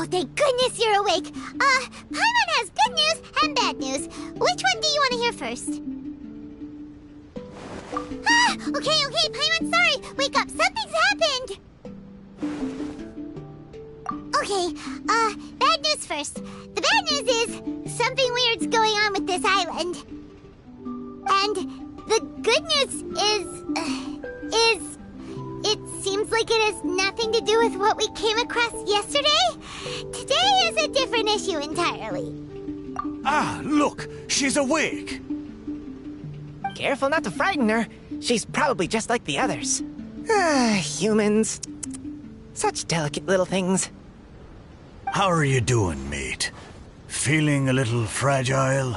Oh, thank goodness you're awake. Paimon has good news and bad news. Which one do you want to hear first? Okay, Paimon, sorry. Wake up, something's happened. Okay, bad news first. The bad news is something weird's going on with this island. And the good news is it seems like it has nothing to do with what we came across yesterday. Today is a different issue entirely. Ah, look, she's awake. Careful not to frighten her. She's probably just like the others. Humans. Such delicate little things. How are you doing, mate? Feeling a little fragile?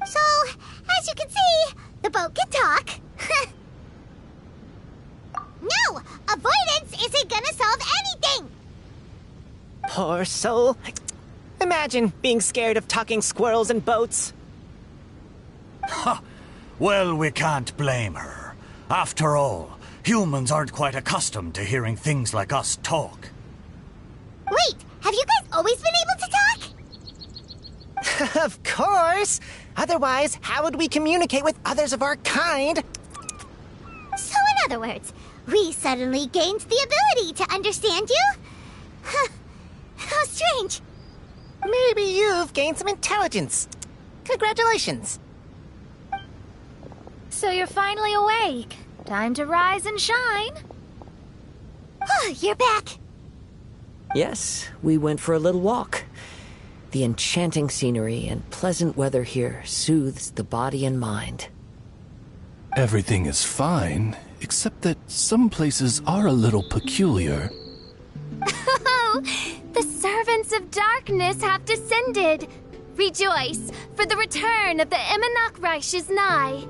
So, as you can see, the boat can talk. No! Avoidance isn't gonna solve anything! Poor soul. Imagine being scared of talking squirrels and boats. Ha! Well, we can't blame her. After all, humans aren't quite accustomed to hearing things like us talk. Wait, have you guys always been able to talk? Of course! Otherwise, how would we communicate with others of our kind? So in other words, we suddenly gained the ability to understand you? Huh. How strange. Maybe you've gained some intelligence. Congratulations. So you're finally awake. Time to rise and shine. Oh, you're back. Yes, we went for a little walk. The enchanting scenery and pleasant weather here soothes the body and mind. Everything is fine, except that some places are a little peculiar. Oh, the servants of darkness have descended. Rejoice, for the return of the Immonok is nigh.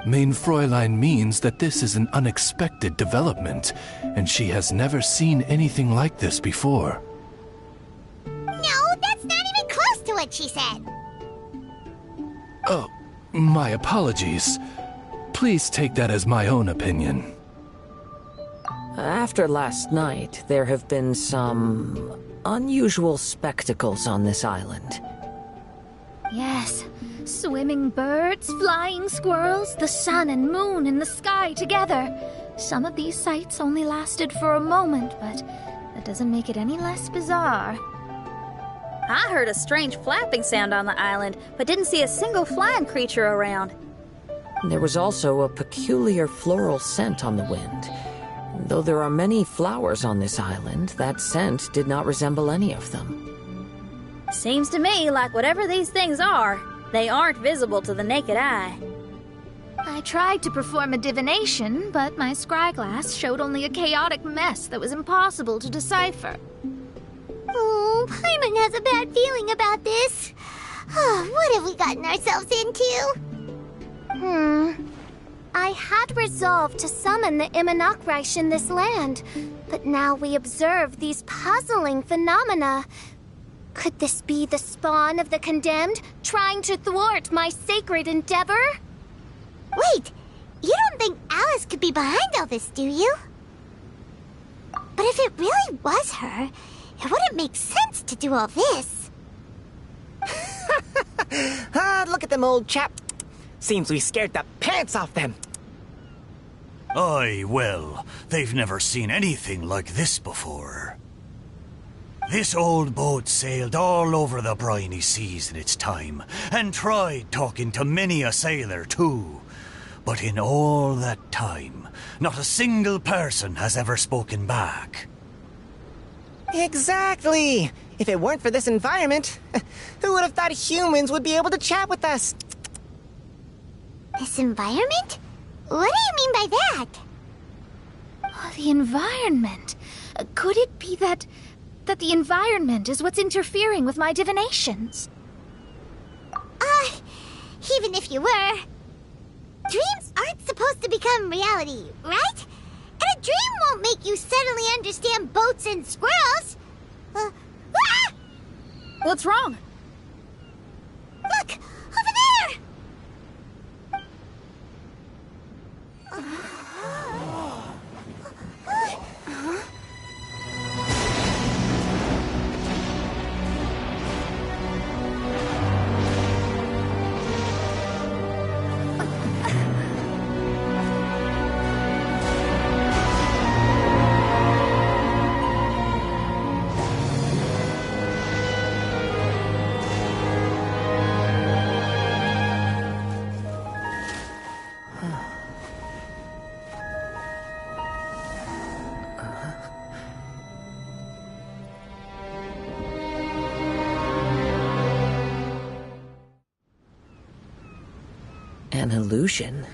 Mein Fräulein means that this is an unexpected development, and she has never seen anything like this before. No, that's not even close to what she said. Oh, my apologies. Please take that as my own opinion. After last night, there have been some unusual spectacles on this island. Yes, swimming birds, flying squirrels, the sun and moon in the sky together. Some of these sights only lasted for a moment, but that doesn't make it any less bizarre. I heard a strange flapping sound on the island, but didn't see a single flying creature around. There was also a peculiar floral scent on the wind. Though there are many flowers on this island, that scent did not resemble any of them. Seems to me like whatever these things are, they aren't visible to the naked eye. I tried to perform a divination, but my scryglass showed only a chaotic mess that was impossible to decipher. Oh, Paimon has a bad feeling about this. What have we gotten ourselves into? I had resolved to summon the Immonok in this land, but now we observe these puzzling phenomena. Could this be the spawn of the condemned, trying to thwart my sacred endeavor? Wait, you don't think Alice could be behind all this, do you? But if it really was her, it wouldn't make sense to do all this. Look at them, old chap. Seems we scared the pants off them. Aye, well, they've never seen anything like this before. This old boat sailed all over the briny seas in its time, and tried talking to many a sailor too. But in all that time, not a single person has ever spoken back. Exactly. If it weren't for this environment, who would have thought humans would be able to chat with us? This environment? What do you mean by that? Oh, the environment. Could it be that the environment is what's interfering with my divinations? Even if you were, dreams aren't supposed to become reality, right? And a dream won't make you suddenly understand boats and squirrels. What's wrong? Look, over there! An illusion?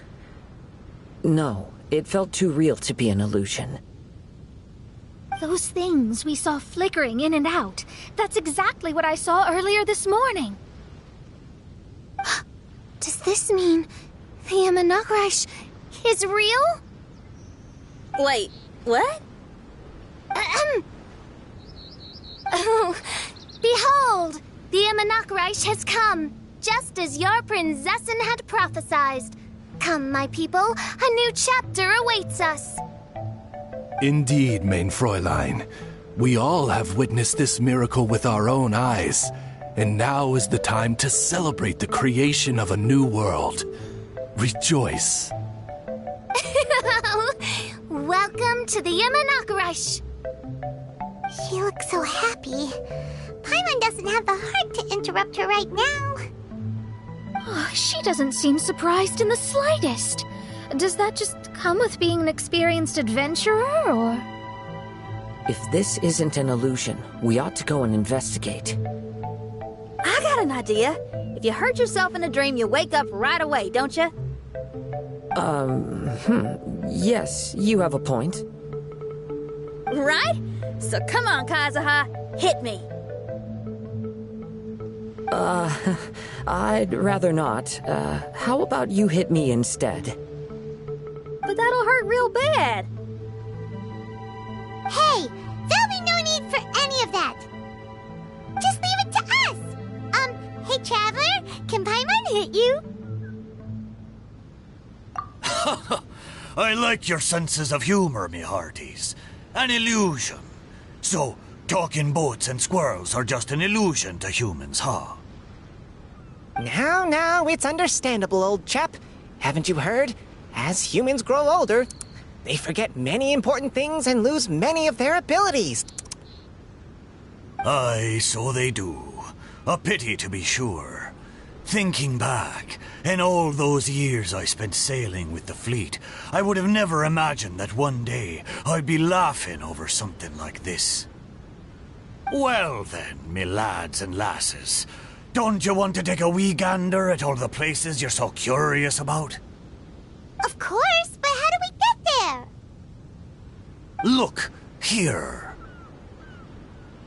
No, it felt too real to be an illusion. Those things we saw flickering in and out, that's exactly what I saw earlier this morning. Does this mean the Imanakrish is real? Wait, what? Oh, behold! The Imanakrish has come, just as your Prinzessin had prophesied. Come, my people, a new chapter awaits us. Indeed, mein Fräulein. We all have witnessed this miracle with our own eyes, and now is the time to celebrate the creation of a new world. Rejoice. Welcome to the Imanakrish. She looks so happy. Paimon doesn't have the heart to interrupt her right now. Oh, she doesn't seem surprised in the slightest. Does that just come with being an experienced adventurer, or...? If this isn't an illusion, we ought to go and investigate. I got an idea. If you hurt yourself in a dream, you wake up right away, don't you? Yes, you have a point. Right? So come on, Kazuha, hit me. I'd rather not. How about you hit me instead? But that'll hurt real bad. Hey, there'll be no need for any of that. Just leave it to us. Hey, Traveler, can Paimon hit you? I like your senses of humor, me hearties. An illusion. So, talking boats and squirrels are just an illusion to humans, huh? Now, it's understandable, old chap. Haven't you heard? As humans grow older, they forget many important things and lose many of their abilities. Aye, so they do. A pity, to be sure. Thinking back, in all those years I spent sailing with the fleet, I would have never imagined that one day I'd be laughing over something like this. Well then, me lads and lasses, don't you want to take a wee gander at all the places you're so curious about? Of course, but how do we get there? Look, here.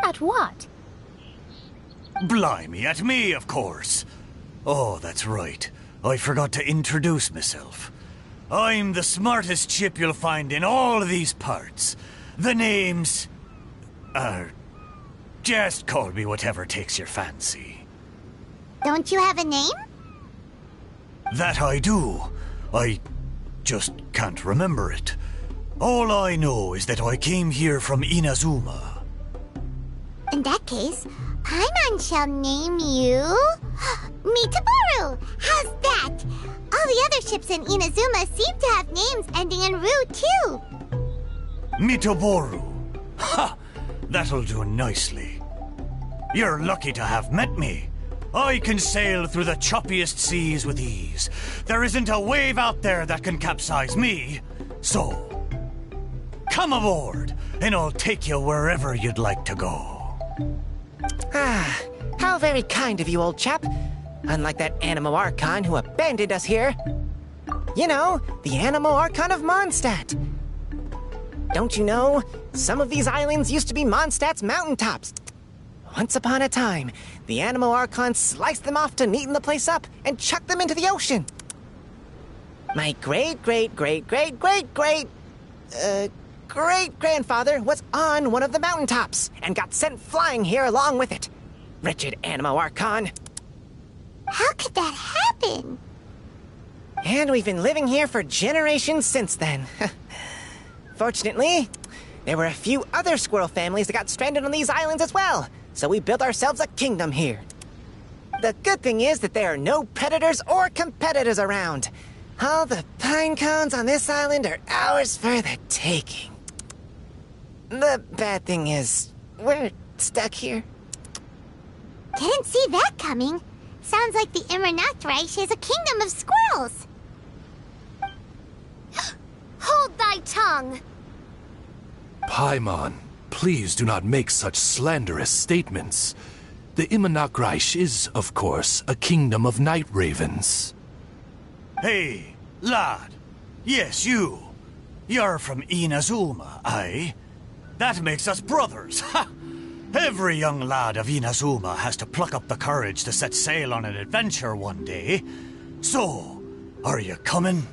At what? Blimey, at me, of course. Oh, that's right. I forgot to introduce myself. I'm the smartest chip you'll find in all of these parts. The name's... just call me whatever takes your fancy. Don't you have a name? That I do. I just can't remember it. All I know is that I came here from Inazuma. In that case, Paimon shall name you... Mitaboru! How's that? All the other ships in Inazuma seem to have names ending in Ru, too. Mitaboru. Ha! That'll do nicely. You're lucky to have met me. I can sail through the choppiest seas with ease. There isn't a wave out there that can capsize me. So, come aboard, and I'll take you wherever you'd like to go. Ah, how very kind of you, old chap. Unlike that Animo Archon who abandoned us here. You know, the Animo Archon of Mondstadt. Don't you know, some of these islands used to be Mondstadt's mountaintops. Once upon a time, the Animo Archon sliced them off to neaten the place up and chucked them into the ocean. My great-grandfather was on one of the mountaintops and got sent flying here along with it. Wretched Animo Archon. How could that happen? And we've been living here for generations since then. Fortunately, there were a few other squirrel families that got stranded on these islands as well, so we built ourselves a kingdom here. The good thing is that there are no predators or competitors around. All the pine cones on this island are ours for the taking. The bad thing is, we're stuck here. Didn't see that coming. Sounds like the Imanakrish is a kingdom of squirrels. Hold thy tongue! Paimon, please do not make such slanderous statements. The Imanakrish is, of course, a kingdom of night ravens. Hey, lad. Yes, you. You're from Inazuma, aye? That makes us brothers, ha! Every young lad of Inazuma has to pluck up the courage to set sail on an adventure one day. So, are you coming?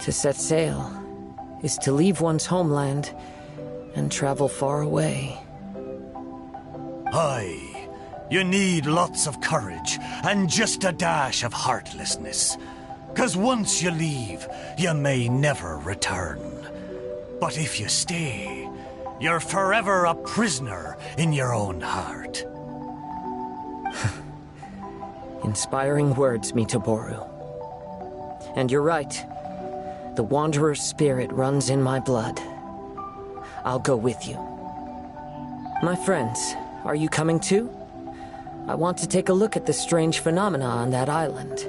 To set sail is to leave one's homeland and travel far away. Aye, you need lots of courage and just a dash of heartlessness. 'Cause once you leave, you may never return. But if you stay, you're forever a prisoner in your own heart. Inspiring words, Mitoboru. And you're right. The Wanderer's spirit runs in my blood. I'll go with you. My friends, are you coming too? I want to take a look at the strange phenomena on that island.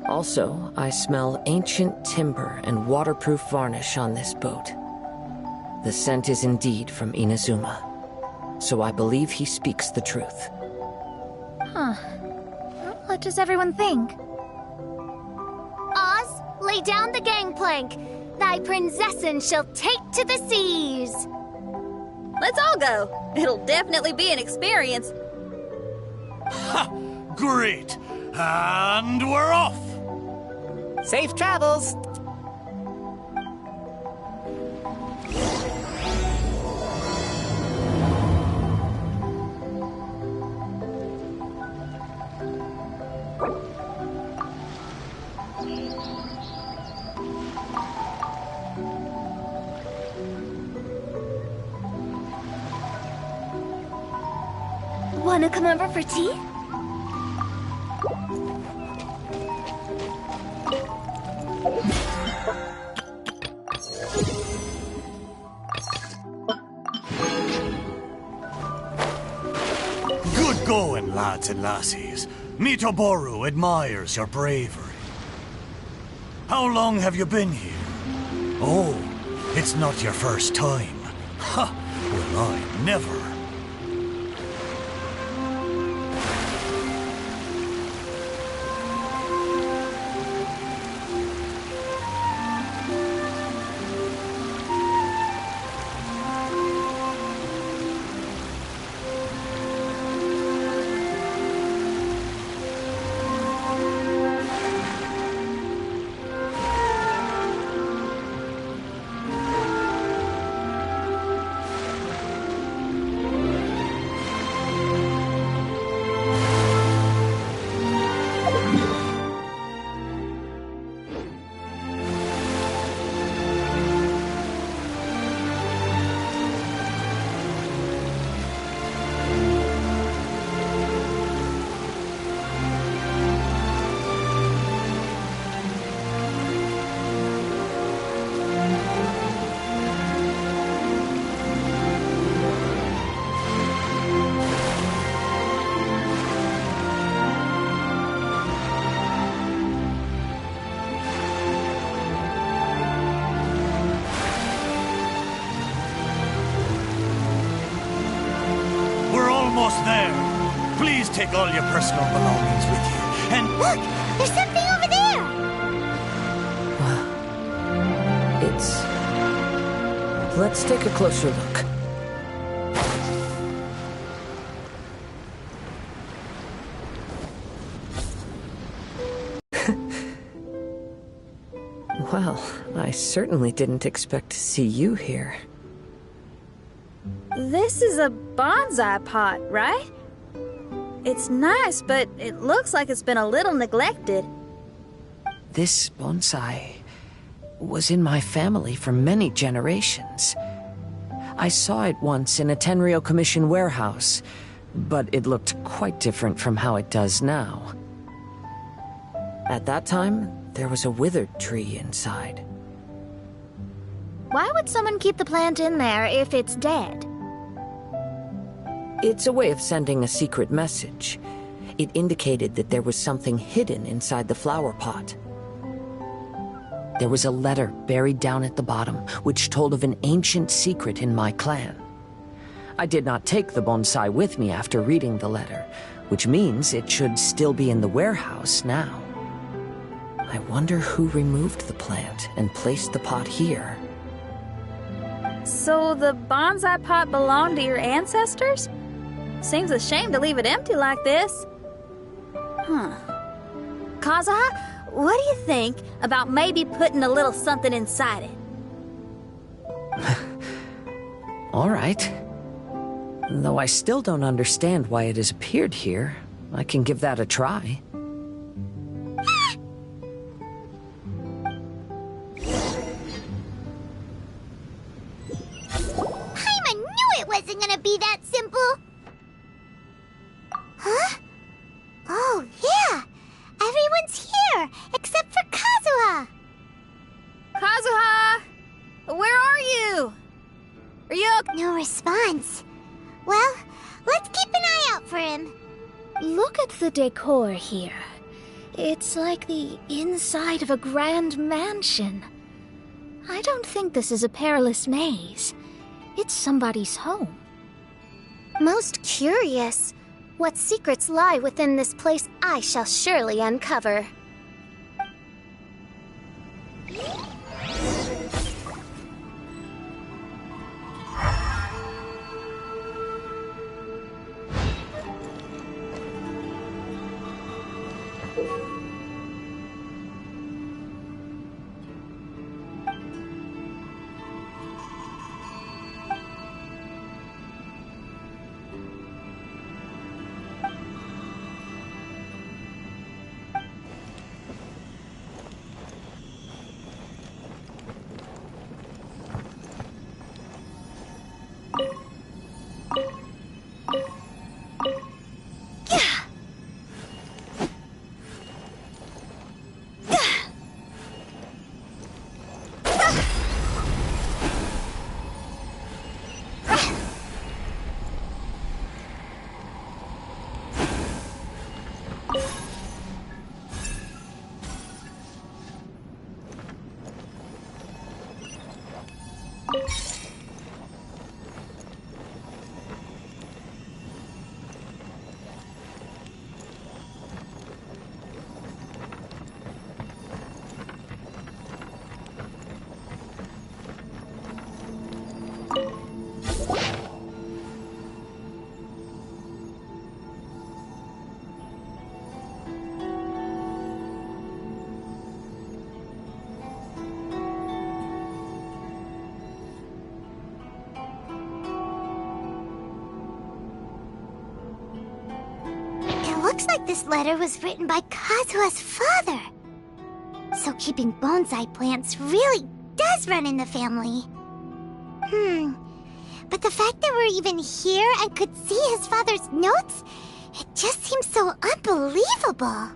Also, I smell ancient timber and waterproof varnish on this boat. The scent is indeed from Inazuma, so I believe he speaks the truth. Huh. What does everyone think? Oz, lay down the gangplank. Thy princessin shall take to the seas. Let's all go. It'll definitely be an experience. Ha! Great! And we're off! Safe travels! Wanna come over for tea? Good going, lads and lassies. Mitoboru admires your bravery. How long have you been here? Oh, it's not your first time. Ha! Well, I never. Almost there. Please take all your personal belongings with you. And Look! There's something over there! Let's take a closer look. Well, I certainly didn't expect to see you here. This is a bonsai pot, right? It's nice, but it looks like it's been a little neglected. This bonsai was in my family for many generations. I saw it once in a Tenryo Commission warehouse, but it looked quite different from how it does now. At that time, there was a withered tree inside. Why would someone keep the plant in there if it's dead? It's a way of sending a secret message. It indicated that there was something hidden inside the flower pot. There was a letter buried down at the bottom, which told of an ancient secret in my clan. I did not take the bonsai with me after reading the letter. which means it should still be in the warehouse now. I wonder who removed the plant and placed the pot here. So the bonsai pot belonged to your ancestors? Seems a shame to leave it empty like this. Kazuha, what do you think about maybe putting a little something inside it? All right. Though I still don't understand why it has appeared here, I can give that a try. Paimon knew it wasn't gonna be that simple! Huh? Oh, yeah! Everyone's here, except for Kazuha! Kazuha! Where are you? Are you okay? No response. Well, let's keep an eye out for him. Look at the decor here. It's like the inside of a grand mansion. I don't think this is a perilous maze. It's somebody's home. Most curious. What secrets lie within this place I shall surely uncover. Looks like this letter was written by Kazuha's father. So keeping bonsai plants really does run in the family. But the fact that we're even here and could see his father's notes, it just seems so unbelievable.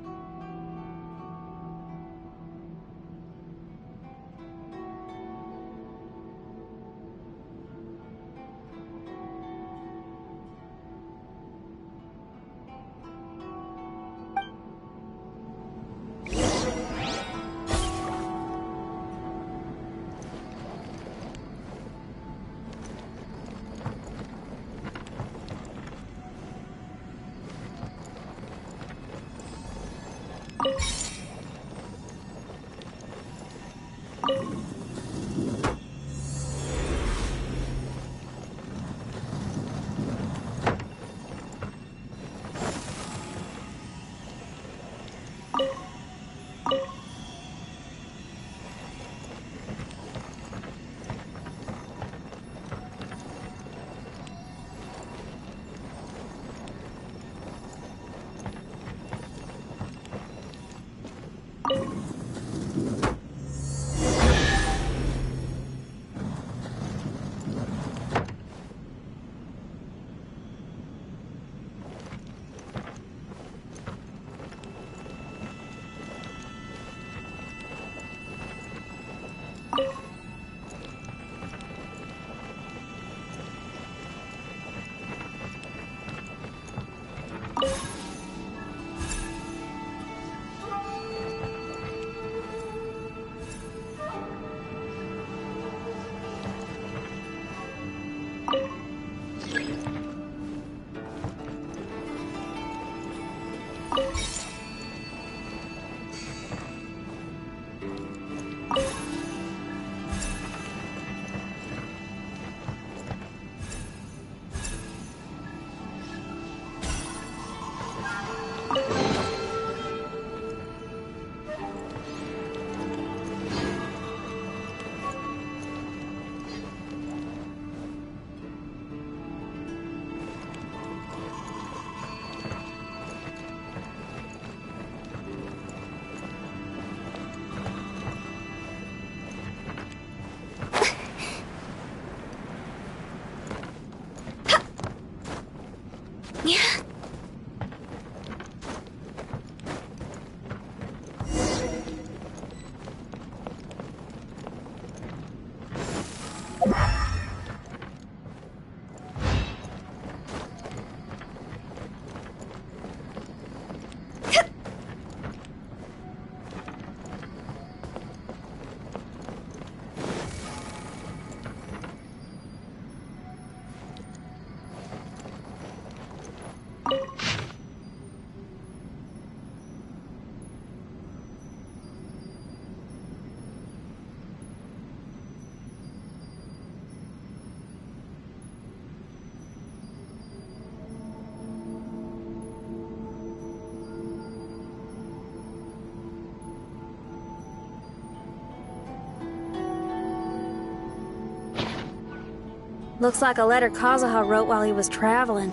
Looks like a letter Kazuha wrote while he was traveling.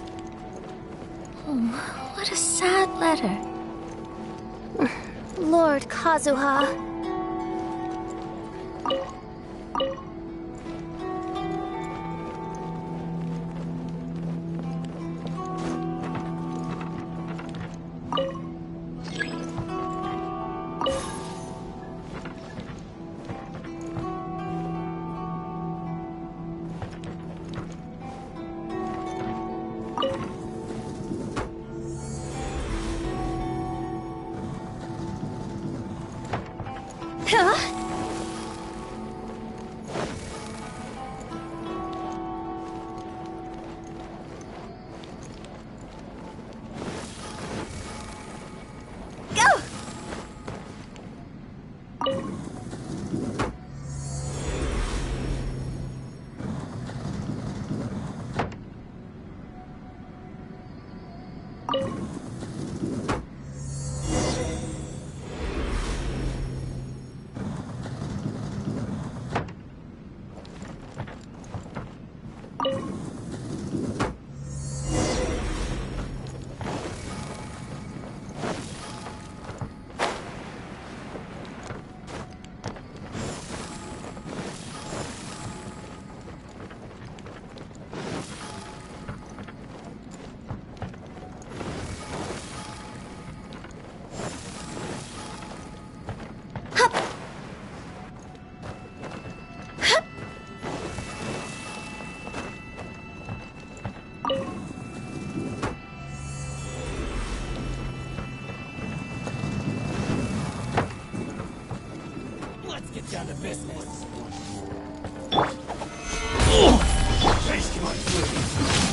Oh, what a sad letter. Lord Kazuha. Down to business.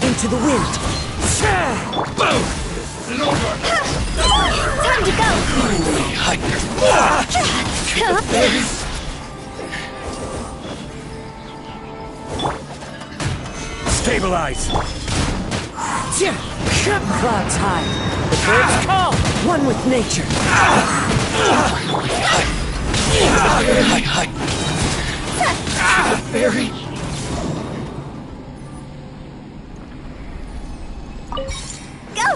Into the wind. Time to go! Stabilize! Clouds high. The birds call. One with nature. Very. Go!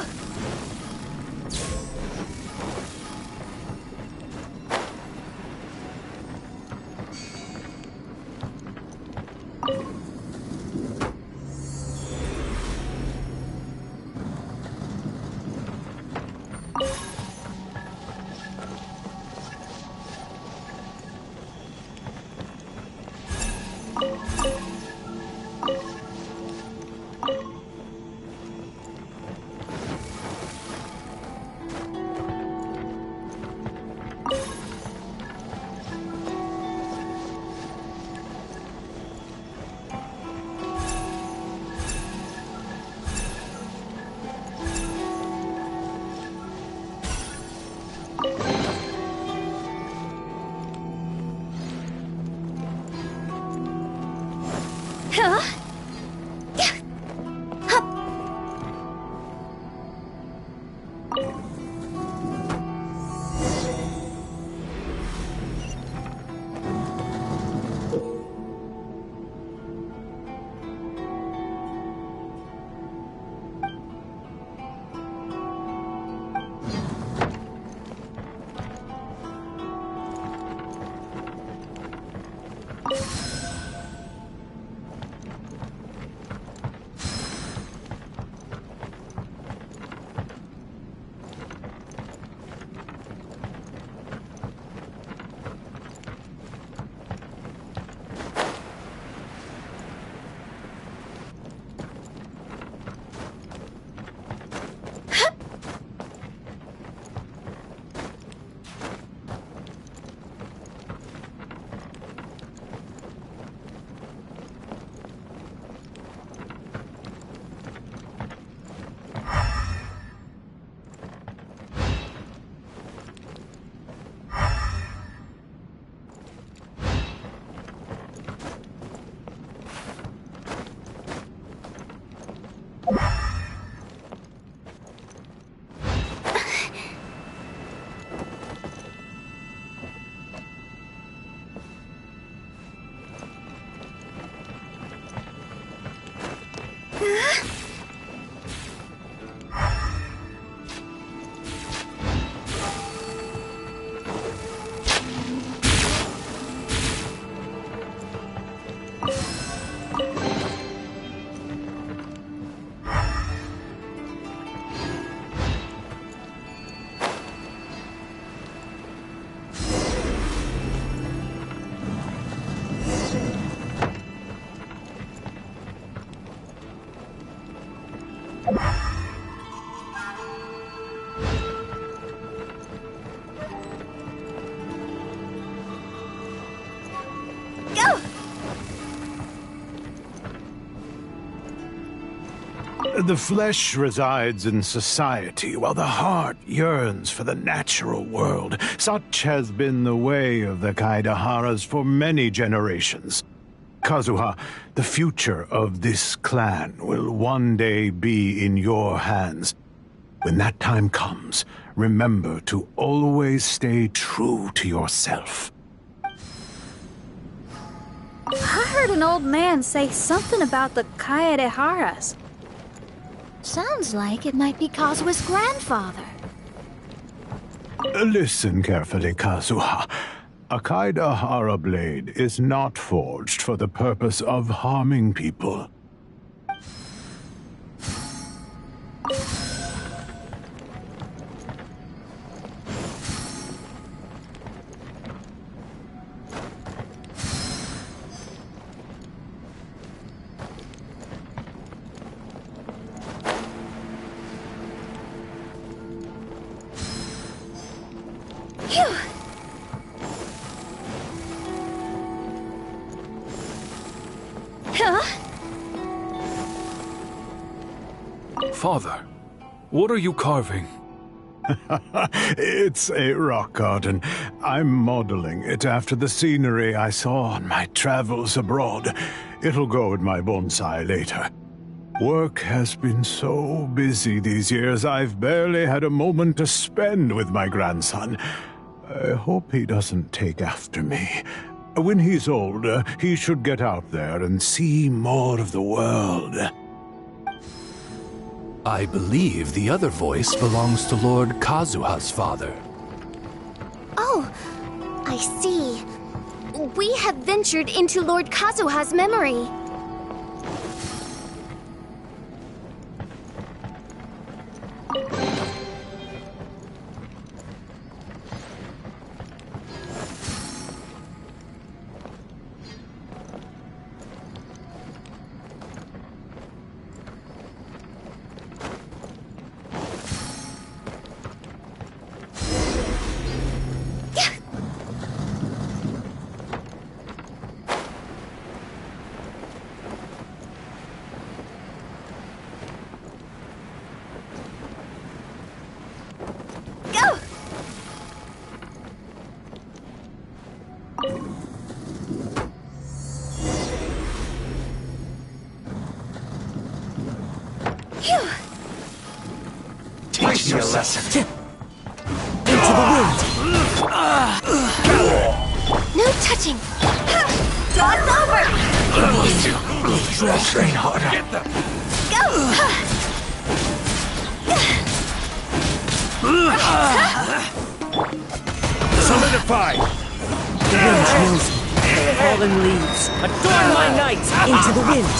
The flesh resides in society, while the heart yearns for the natural world. Such has been the way of the Kaidaharas for many generations. Kazuha, the future of this clan will one day be in your hands. When that time comes, remember to always stay true to yourself. I heard an old man say something about the Kaidaharas. Sounds like it might be Kazuha's grandfather. Listen carefully, Kazuha. A Kaidahara blade is not forged for the purpose of harming people. Father, what are you carving? It's a rock garden. I'm modeling it after the scenery I saw on my travels abroad. It'll go in my bonsai later. Work has been so busy these years, I've barely had a moment to spend with my grandson. I hope he doesn't take after me. When he's older, he should get out there and see more of the world. I believe the other voice belongs to Lord Kazuha's father. Oh, I see. We have ventured into Lord Kazuha's memory. Teach me a lesson. Into the wind. No touching! Dog's over! Train harder. Solidify! The wind knows me. Fallen leaves. Adorn my night. Into the wind.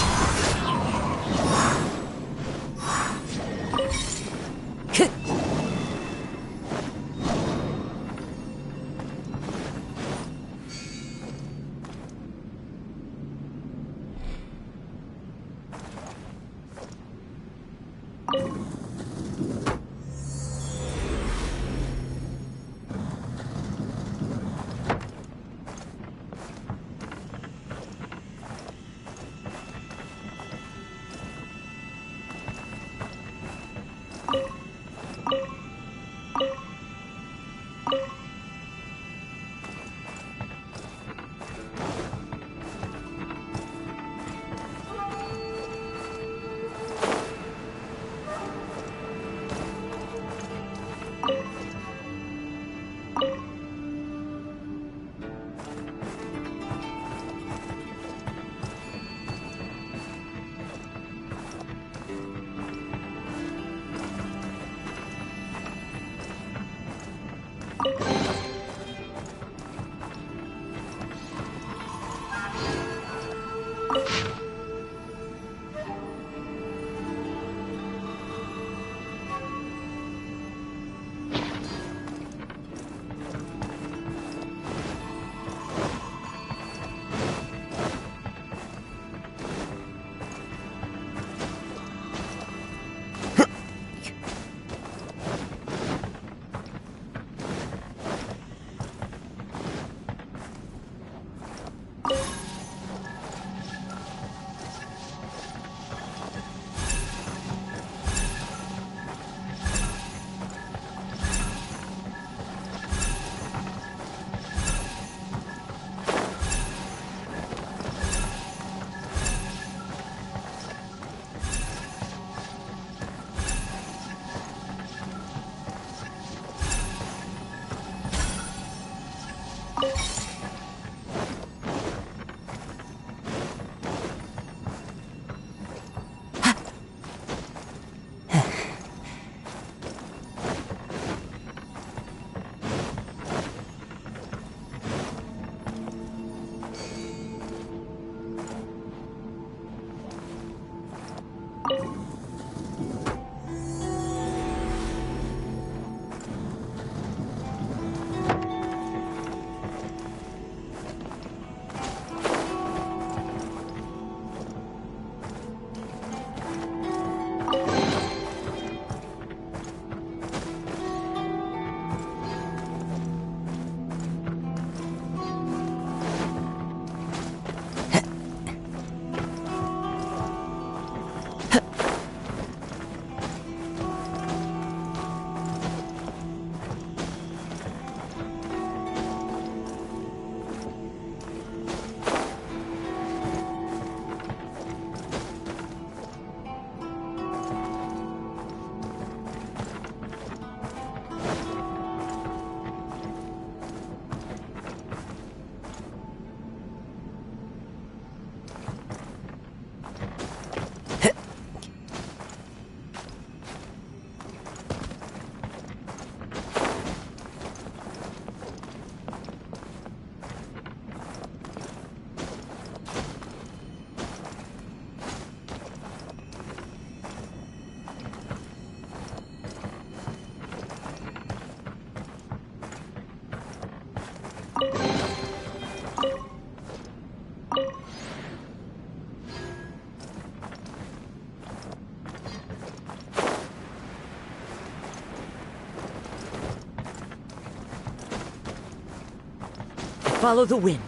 Follow the wind.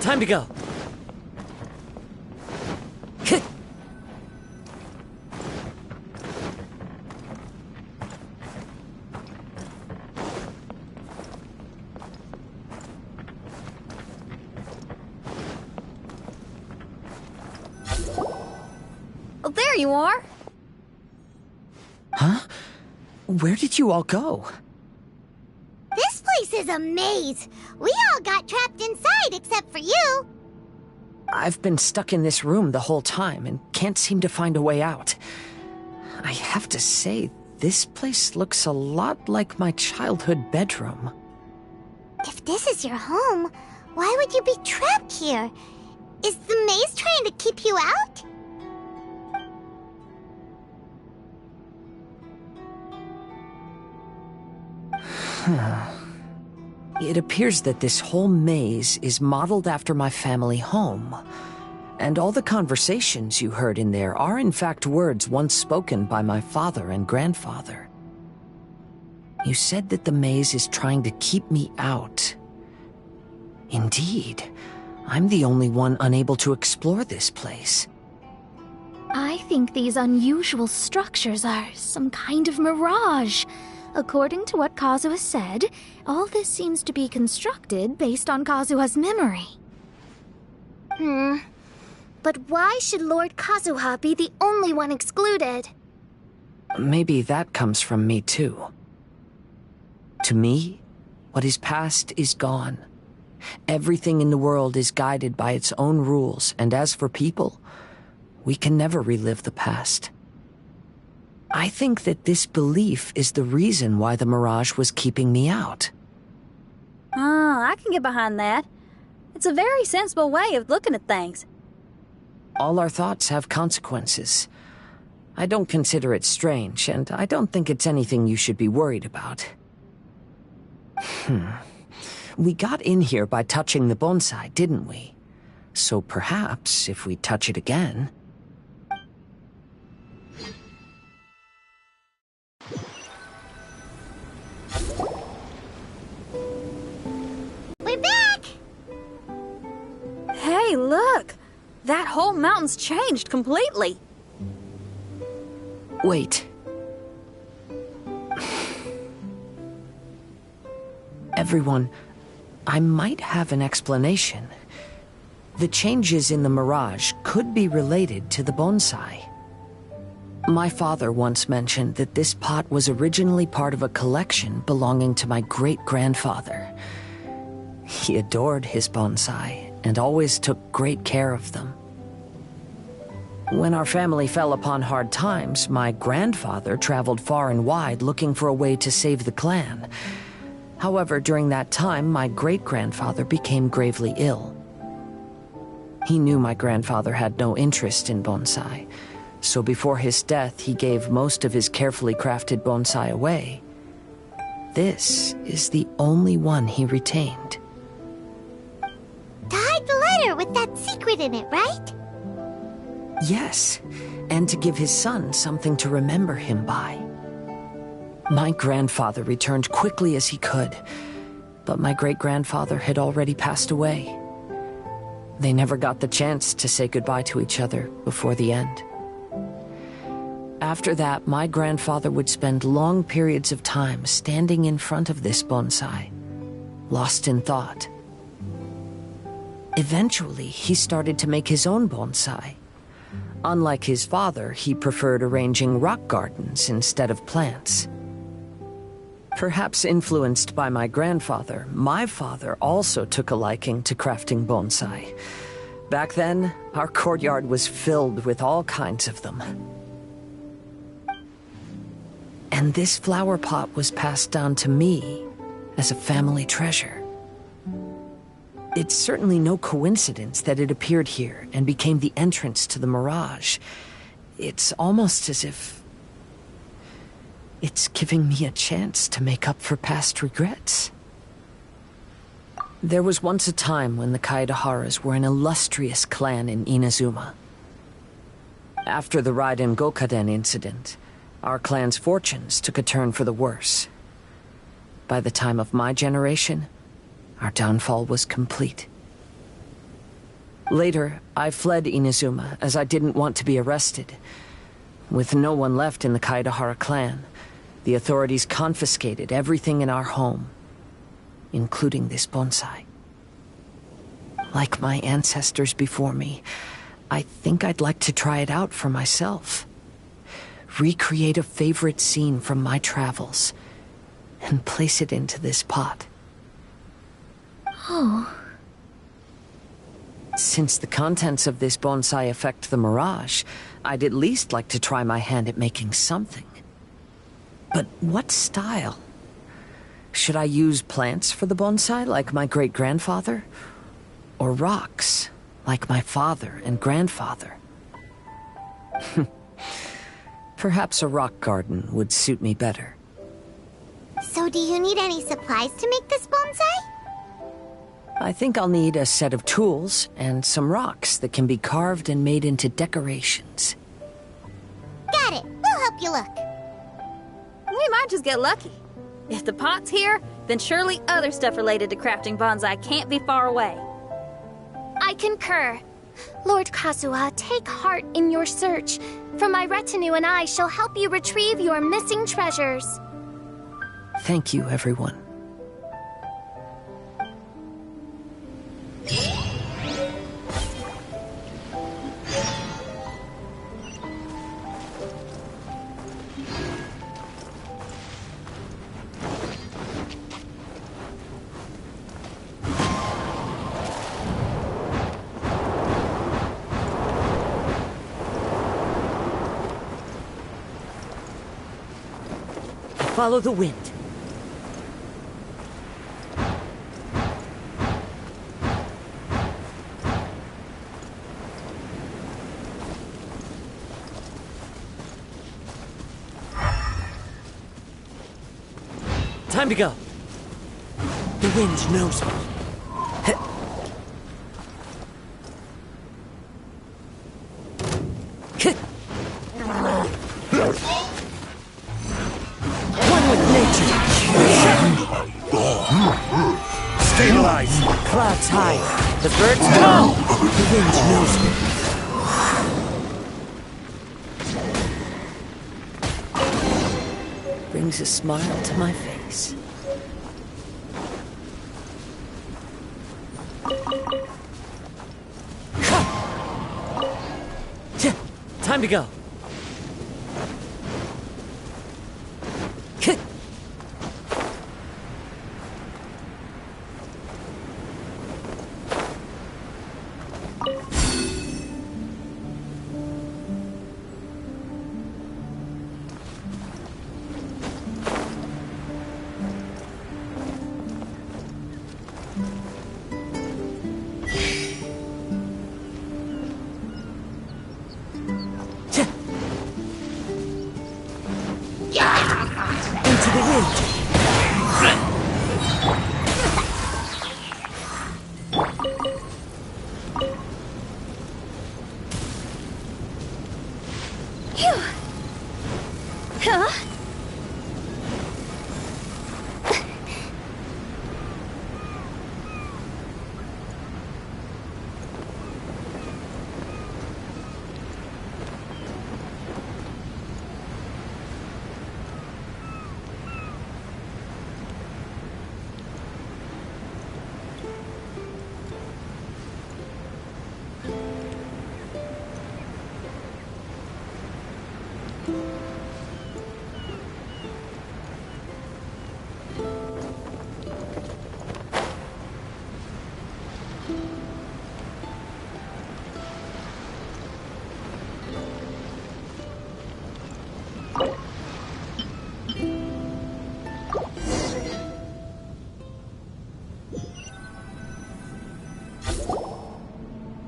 Time to go. Oh, there you are. Huh? Where did you all go? This place is a maze. We all got trapped inside except for you. I've been stuck in this room the whole time and can't seem to find a way out. I have to say, this place looks a lot like my childhood bedroom. If this is your home, why would you be trapped here? Is the maze trying to keep you out? It appears that this whole maze is modeled after my family home. And all the conversations you heard in there are in fact words once spoken by my father and grandfather. You said that the maze is trying to keep me out. Indeed, I'm the only one unable to explore this place. I think these unusual structures are some kind of mirage. According to what Kazuha said, all this seems to be constructed based on Kazuha's memory. But why should Lord Kazuha be the only one excluded? Maybe that comes from me too. To me, what is past is gone. Everything in the world is guided by its own rules, and as for people, we can never relive the past. I think that this belief is the reason why the mirage was keeping me out. I can get behind that. It's a very sensible way of looking at things. All our thoughts have consequences. I don't consider it strange, and I don't think it's anything you should be worried about. We got in here by touching the bonsai, didn't we? So perhaps, if we touch it again... We're back! Hey, look! That whole mountain's changed completely. Wait. Everyone, I might have an explanation. The changes in the mirage could be related to the bonsai. My father once mentioned that this pot was originally part of a collection belonging to my great-grandfather. He adored his bonsai and always took great care of them. When our family fell upon hard times, my grandfather traveled far and wide looking for a way to save the clan. However, during that time, my great-grandfather became gravely ill. He knew my grandfather had no interest in bonsai, so before his death, he gave most of his carefully crafted bonsai away. This is the only one he retained. To hide the letter with that secret in it, right? Yes, and to give his son something to remember him by. My grandfather returned quickly as he could, but my great-grandfather had already passed away. They never got the chance to say goodbye to each other before the end. After that, my grandfather would spend long periods of time standing in front of this bonsai, lost in thought. Eventually, he started to make his own bonsai. Unlike his father, he preferred arranging rock gardens instead of plants. Perhaps influenced by my grandfather, my father also took a liking to crafting bonsai. Back then, our courtyard was filled with all kinds of them. And this flower pot was passed down to me as a family treasure. It's certainly no coincidence that it appeared here and became the entrance to the mirage. It's almost as if it's giving me a chance to make up for past regrets. There was once a time when the Kaedaharas were an illustrious clan in Inazuma. After the Raiden Gokaden incident, our clan's fortunes took a turn for the worse. By the time of my generation, our downfall was complete. Later, I fled Inazuma as I didn't want to be arrested. With no one left in the Kaedahara clan, the authorities confiscated everything in our home, including this bonsai. Like my ancestors before me, I think I'd like to try it out for myself. Recreate a favorite scene from my travels, and place it into this pot. Oh. Since the contents of this bonsai affect the mirage, I'd at least like to try my hand at making something. But what style? Should I use plants for the bonsai, like my great-grandfather? Or rocks, like my father and grandfather? Perhaps a rock garden would suit me better. So do you need any supplies to make this bonsai? I think I'll need a set of tools and some rocks that can be carved and made into decorations. Got it. We'll help you look. We might just get lucky. If the pot's here, then surely other stuff related to crafting bonsai can't be far away. I concur. Lord Kazuha, take heart in your search, for my retinue and I shall help you retrieve your missing treasures. Thank you, everyone. Follow the wind. Time to go. The wind knows me. One with nature. Stabilize! Clouds high. The birds call. The wind knows me. Brings a smile to my face. Time to go. Into the wind. Huh?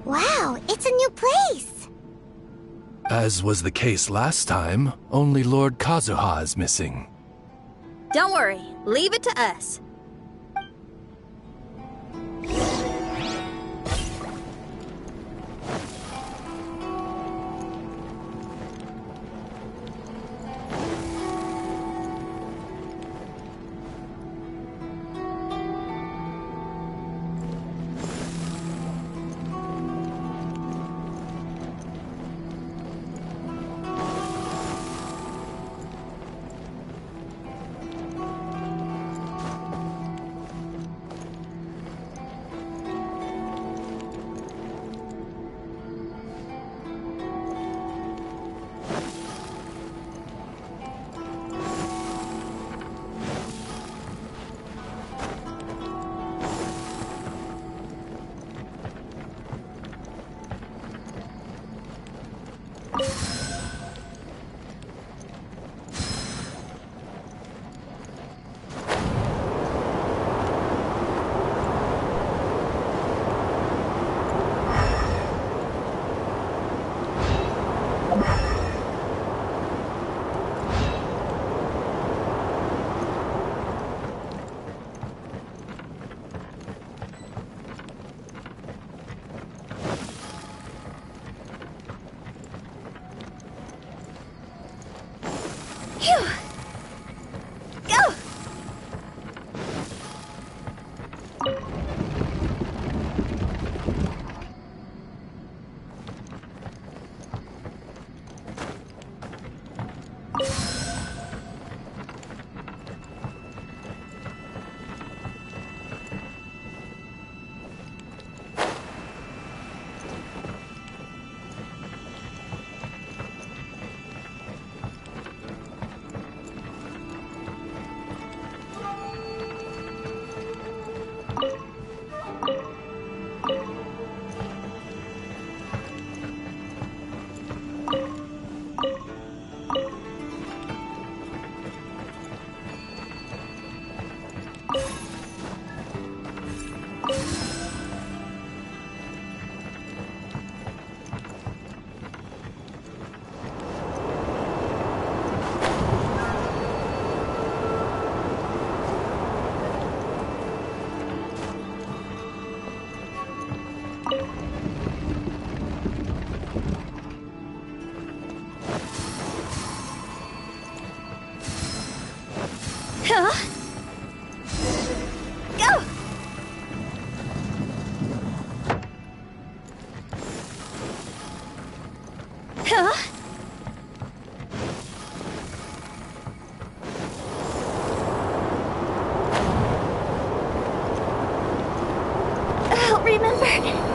Wow, it's a new place! As was the case last time, only Lord Kazuha is missing. Don't worry, leave it to us. I'll remember that.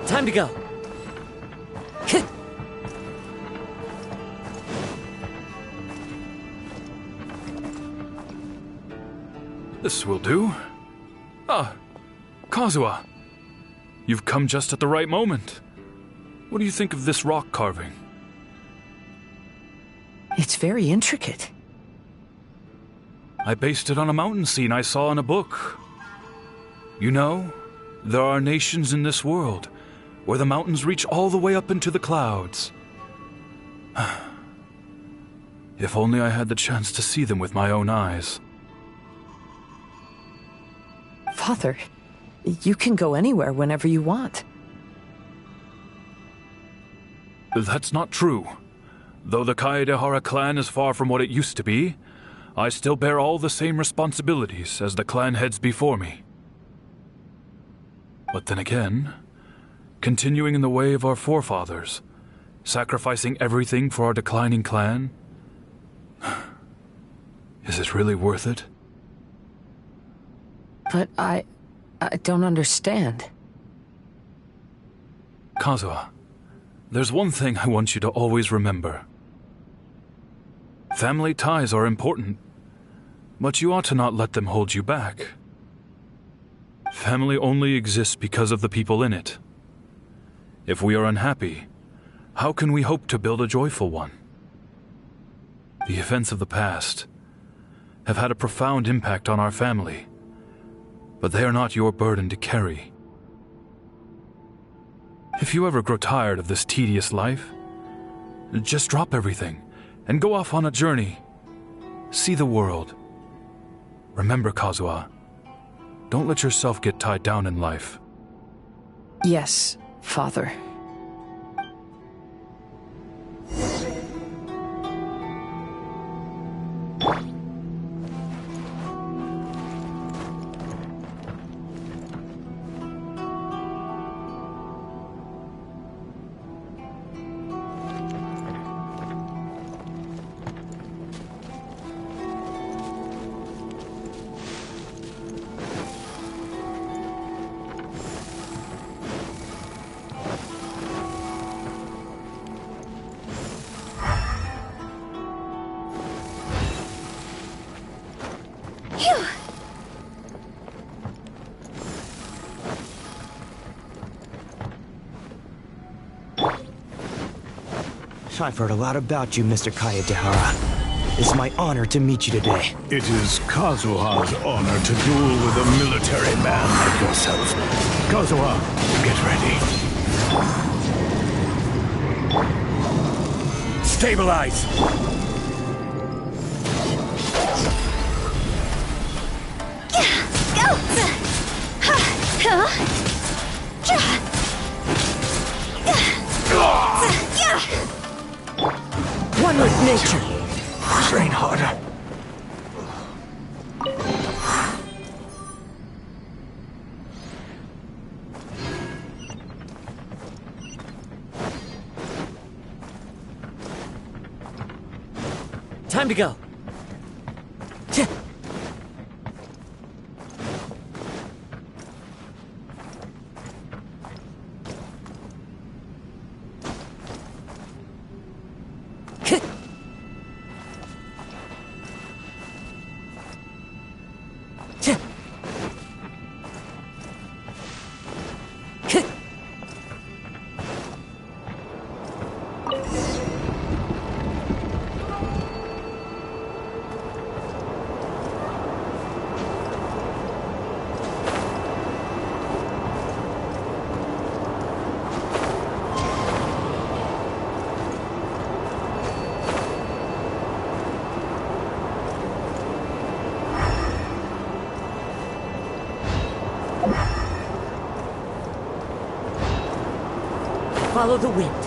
Time to go. This will do. Ah, Kazuha. You've come just at the right moment. What do you think of this rock carving? It's very intricate. I based it on a mountain scene I saw in a book. You know, there are nations in this world where the mountains reach all the way up into the clouds. If only I had the chance to see them with my own eyes. Father, you can go anywhere whenever you want. That's not true. Though the Kaedehara clan is far from what it used to be, I still bear all the same responsibilities as the clan heads before me. But then again, continuing in the way of our forefathers, sacrificing everything for our declining clan, is it really worth it? But I don't understand. Kazuha, there's one thing I want you to always remember. Family ties are important, But you ought to not let them hold you back. Family only exists because of the people in it. If we are unhappy, how can we hope to build a joyful one? The events of the past have had a profound impact on our family, but they are not your burden to carry. If you ever grow tired of this tedious life, just drop everything and go off on a journey. See the world. Remember, Kazuha, don't let yourself get tied down in life. Yes, Father. I've heard a lot about you, Mr. Kayadehara. It's my honor to meet you today. It is Kazuha's honor to duel with a military man like yourself. Kazuha, get ready. Stabilize! One with nature. Train harder. Time to go. Follow the wind.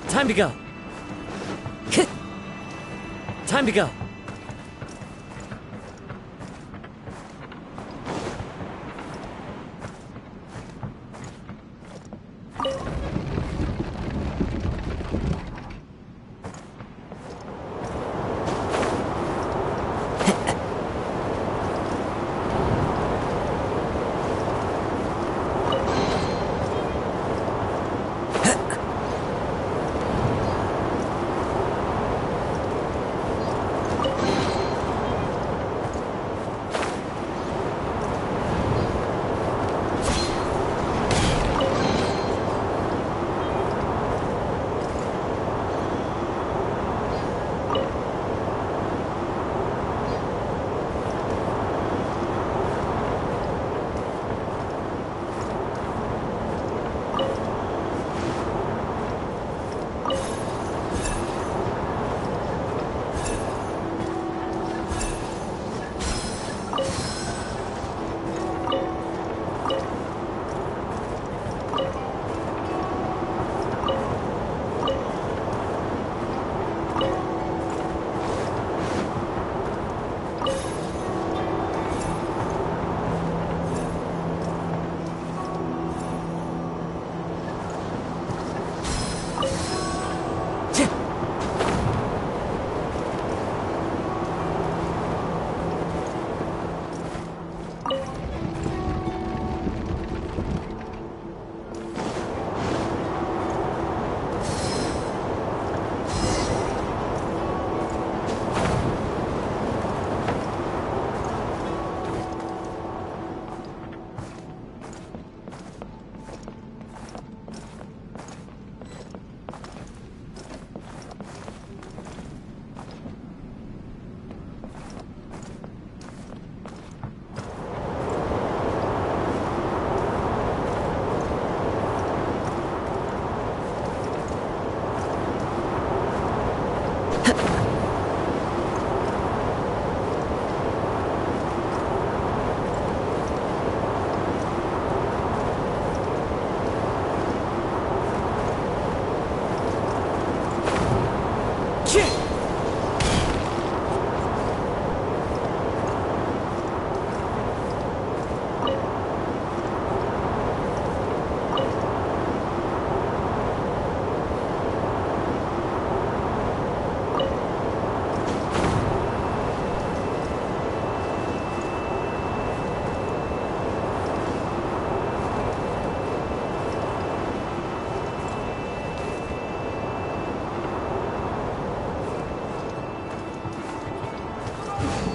Time to go. Time to go.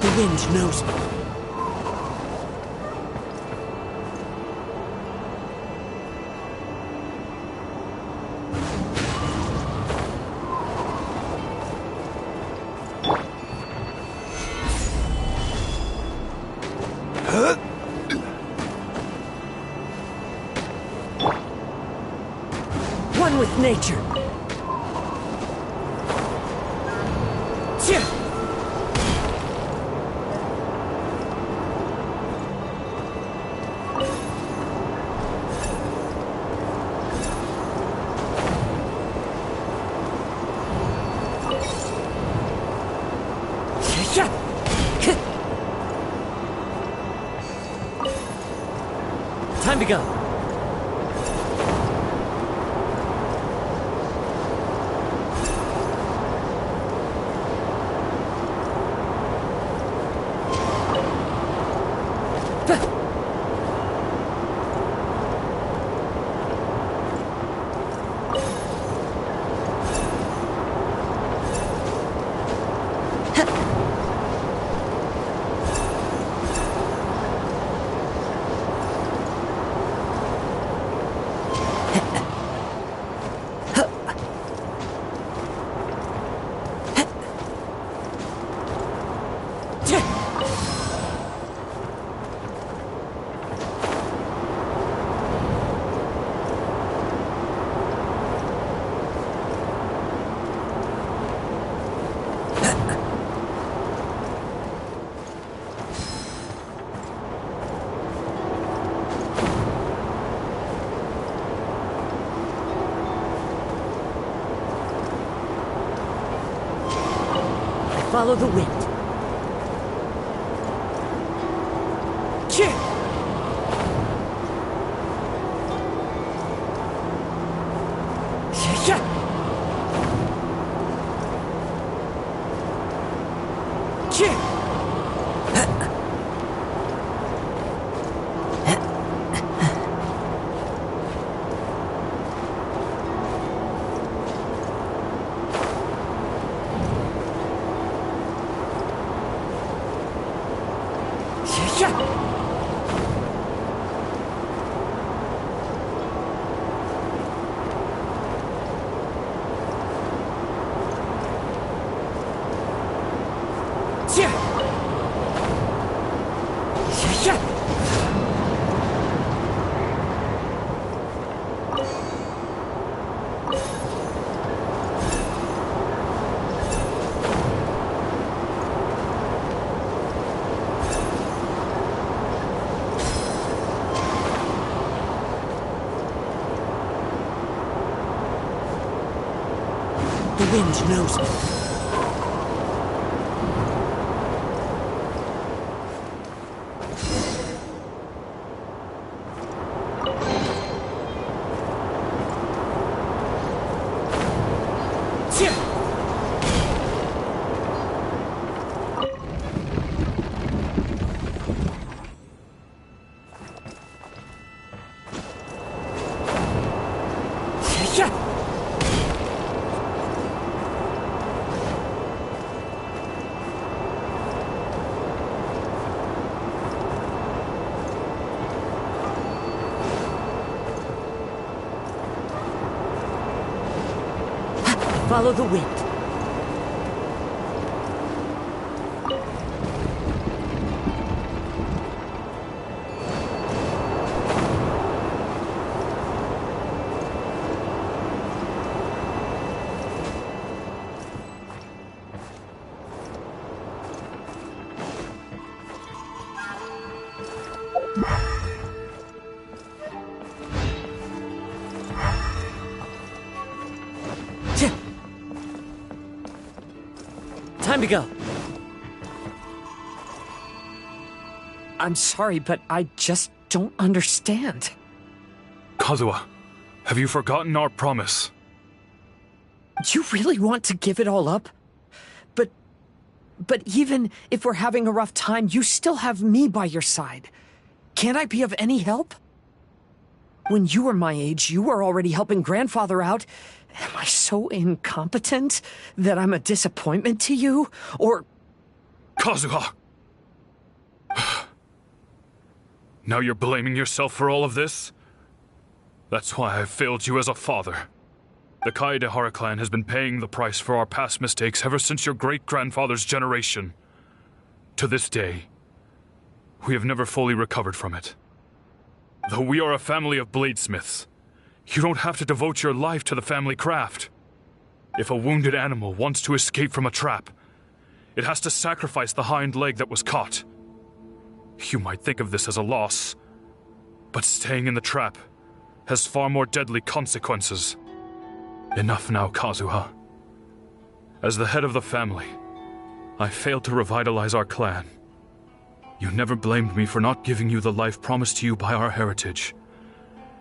The wind knows me. One with nature. Time to go. Follow the wind. The wind knows me. Follow the wind. Time to go. I'm sorry, but I just don't understand. Kazuha, have you forgotten our promise? You really want to give it all up? But even if we're having a rough time, you still have me by your side. Can't I be of any help? When you were my age, you were already helping Grandfather out. Am I so incompetent that I'm a disappointment to you? Or... Kazuha, Now you're blaming yourself for all of this? That's why I failed you as a father. The Kaedehara clan has been paying the price for our past mistakes ever since your great-grandfather's generation. To this day, we have never fully recovered from it. Though we are a family of bladesmiths, you don't have to devote your life to the family craft. If a wounded animal wants to escape from a trap, it has to sacrifice the hind leg that was caught. You might think of this as a loss, but staying in the trap has far more deadly consequences. Enough now, Kazuha. As the head of the family, I failed to revitalize our clan. You never blamed me for not giving you the life promised to you by our heritage,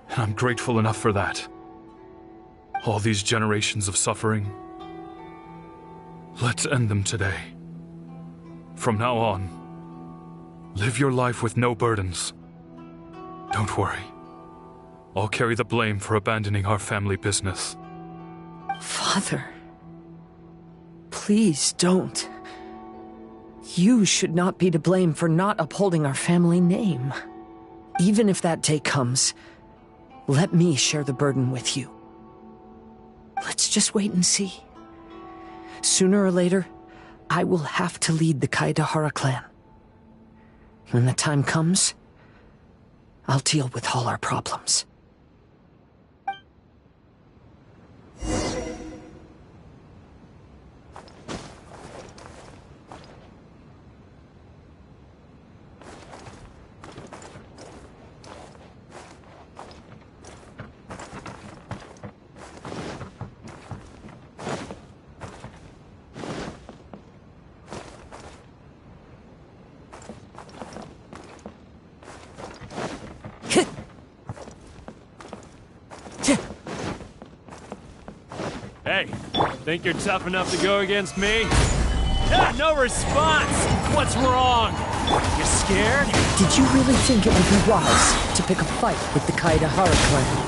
and I'm grateful enough for that. All these generations of suffering, let's end them today. From now on, live your life with no burdens. Don't worry. I'll carry the blame for abandoning our family business. Father, please don't. You should not be to blame for not upholding our family name. Even if that day comes, let me share the burden with you. Let's just wait and see. Sooner or later, I will have to lead the Kaedehara clan. When the time comes, I'll deal with all our problems. Hey, think you're tough enough to go against me? Ah, no response! What's wrong? You scared? Did you really think it would be wise to pick a fight with the Kaedehara clan?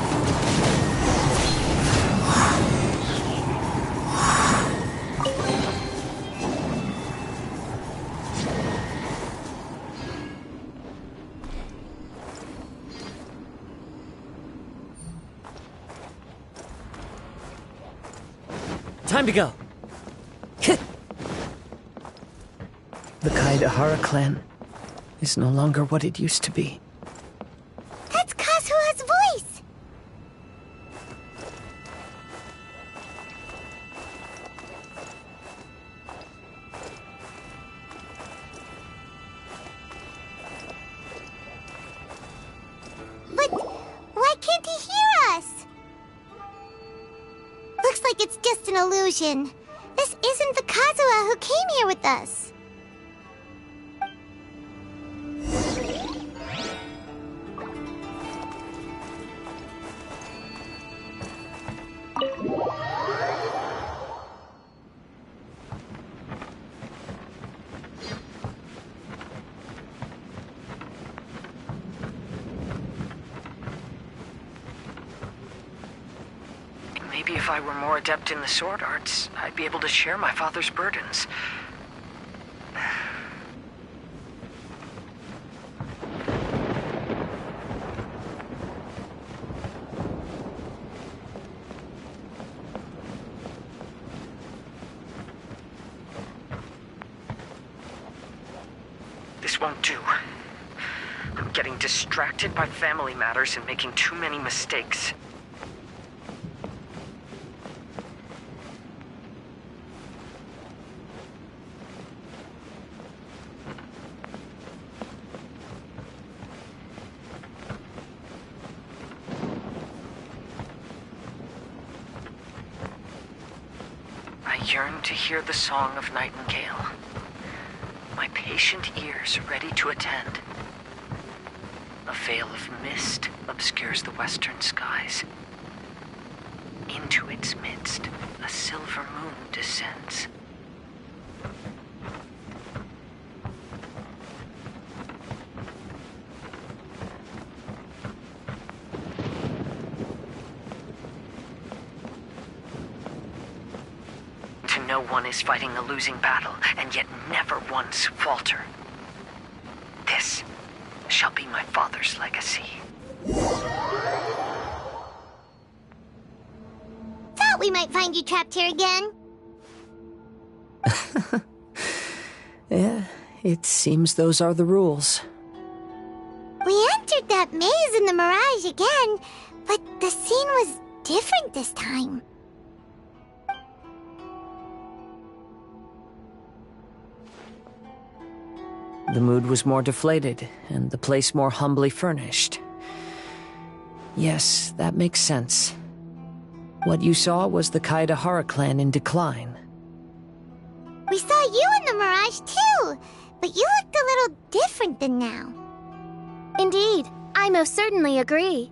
Time to go. The Kaedehara clan is no longer what it used to be. That's Kazuha's voice! But why can't he hear us? Looks like it's just an illusion. This isn't the Kazuha who came here with us. Maybe if I were more adept in the sword arts, I'd be able to share my father's burdens. This won't do. I'm getting distracted by family matters and making too many mistakes. I yearn to hear the song of nightingale. My patient ears ready to attend. A veil of mist obscures the western skies. Into its midst, a silver moon descends. No one is fighting a losing battle, and yet never once falter. This shall be my father's legacy. Thought we might find you trapped here again. Yeah, it seems those are the rules. We entered that maze in the Mirage again, but the scene was different this time. The mood was more deflated, and the place more humbly furnished. Yes, that makes sense. What you saw was the Kaedahara clan in decline. We saw you in the Mirage too, but you looked a little different than now. Indeed, I most certainly agree.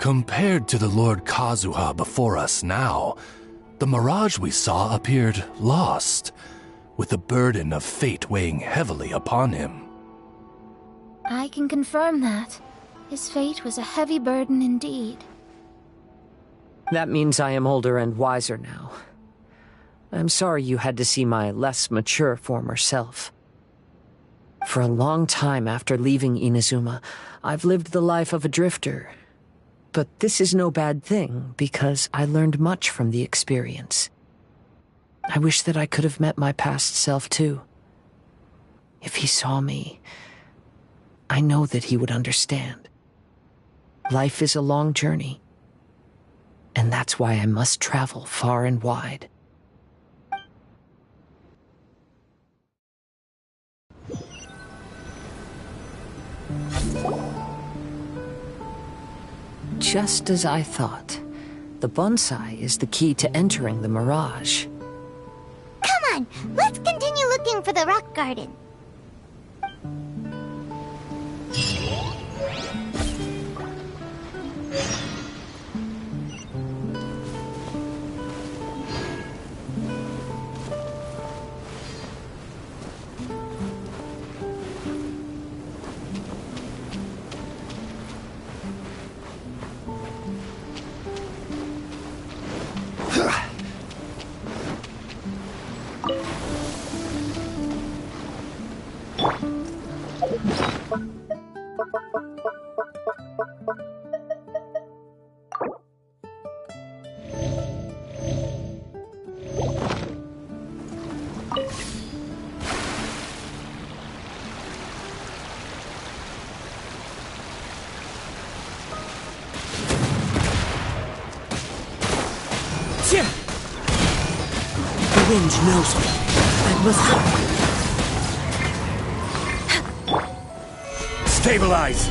Compared to the Lord Kazuha before us now, the mirage we saw appeared lost, with the burden of fate weighing heavily upon him. I can confirm that. His fate was a heavy burden indeed. That means I am older and wiser now. I'm sorry you had to see my less mature former self. For a long time after leaving Inazuma, I've lived the life of a drifter. But this is no bad thing, because I learned much from the experience. I wish that I could have met my past self too. If he saw me, I know that he would understand. Life is a long journey, and that's why I must travel far and wide. Just as I thought, the bonsai is the key to entering the Mirage. Come on, let's continue looking for the rock garden. The wind knows me. I must... Stabilize!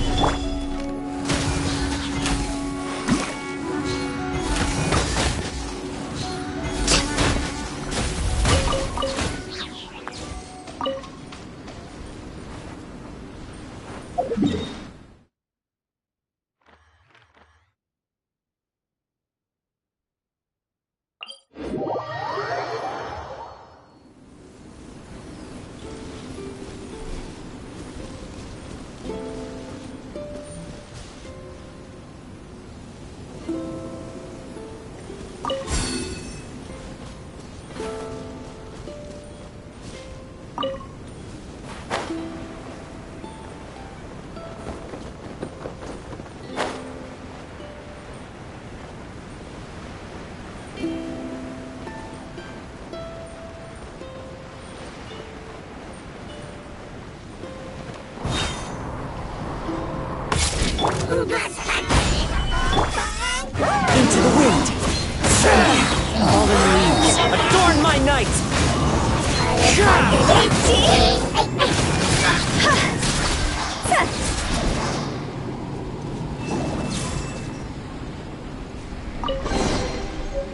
Into the wind! Fallen leaves, adorn my night!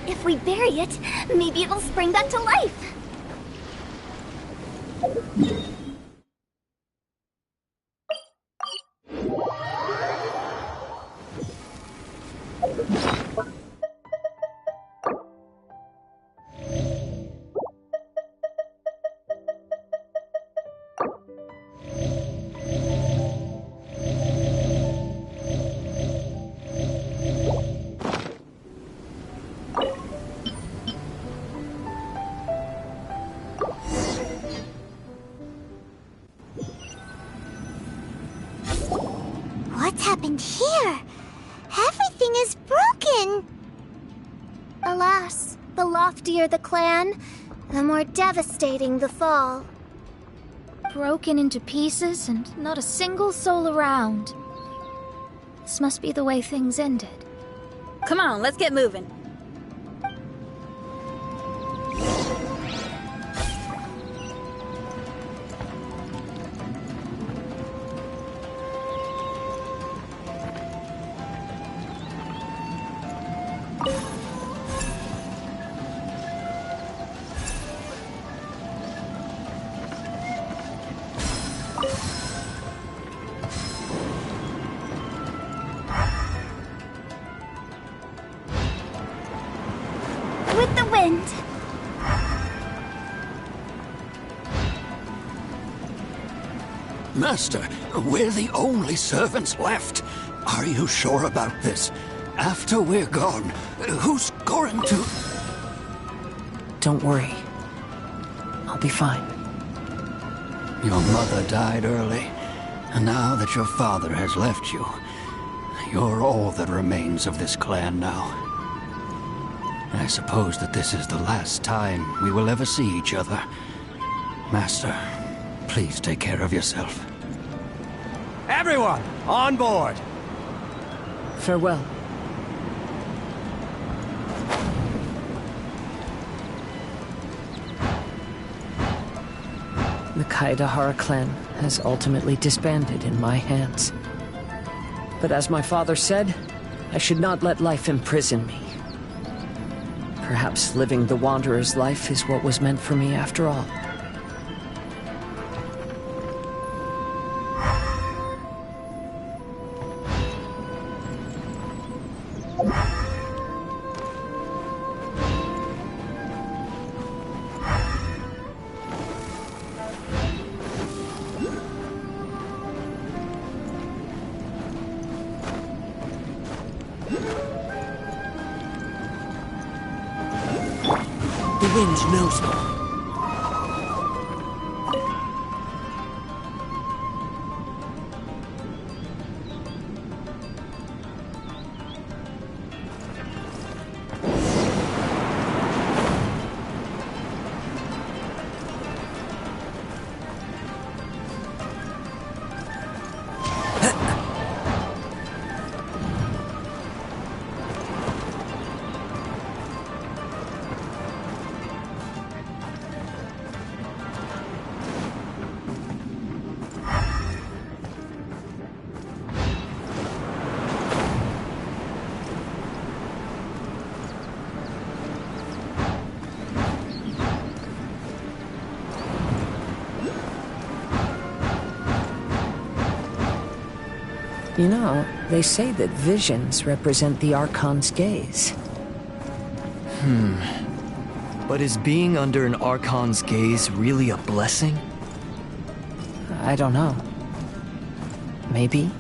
If we bury it, maybe it'll spring back to life. happened here? Everything is broken. Alas, the loftier the clan, the more devastating the fall. Broken into pieces and not a single soul around. This must be the way things ended. Come on, let's get moving. With the wind. Master, we're the only servants left. Are you sure about this? After we're gone, who's going to... Don't worry. I'll be fine. Your mother died early, and now that your father has left you, you're all that remains of this clan now. I suppose that this is the last time we will ever see each other. Master, please take care of yourself. Everyone, on board! Farewell. The Kaedahara clan has ultimately disbanded in my hands. But as my father said, I should not let life imprison me. Perhaps living the Wanderer's life is what was meant for me after all. The wind knows me. You know, they say that visions represent the Archon's gaze. But is being under an Archon's gaze really a blessing? I don't know. Maybe?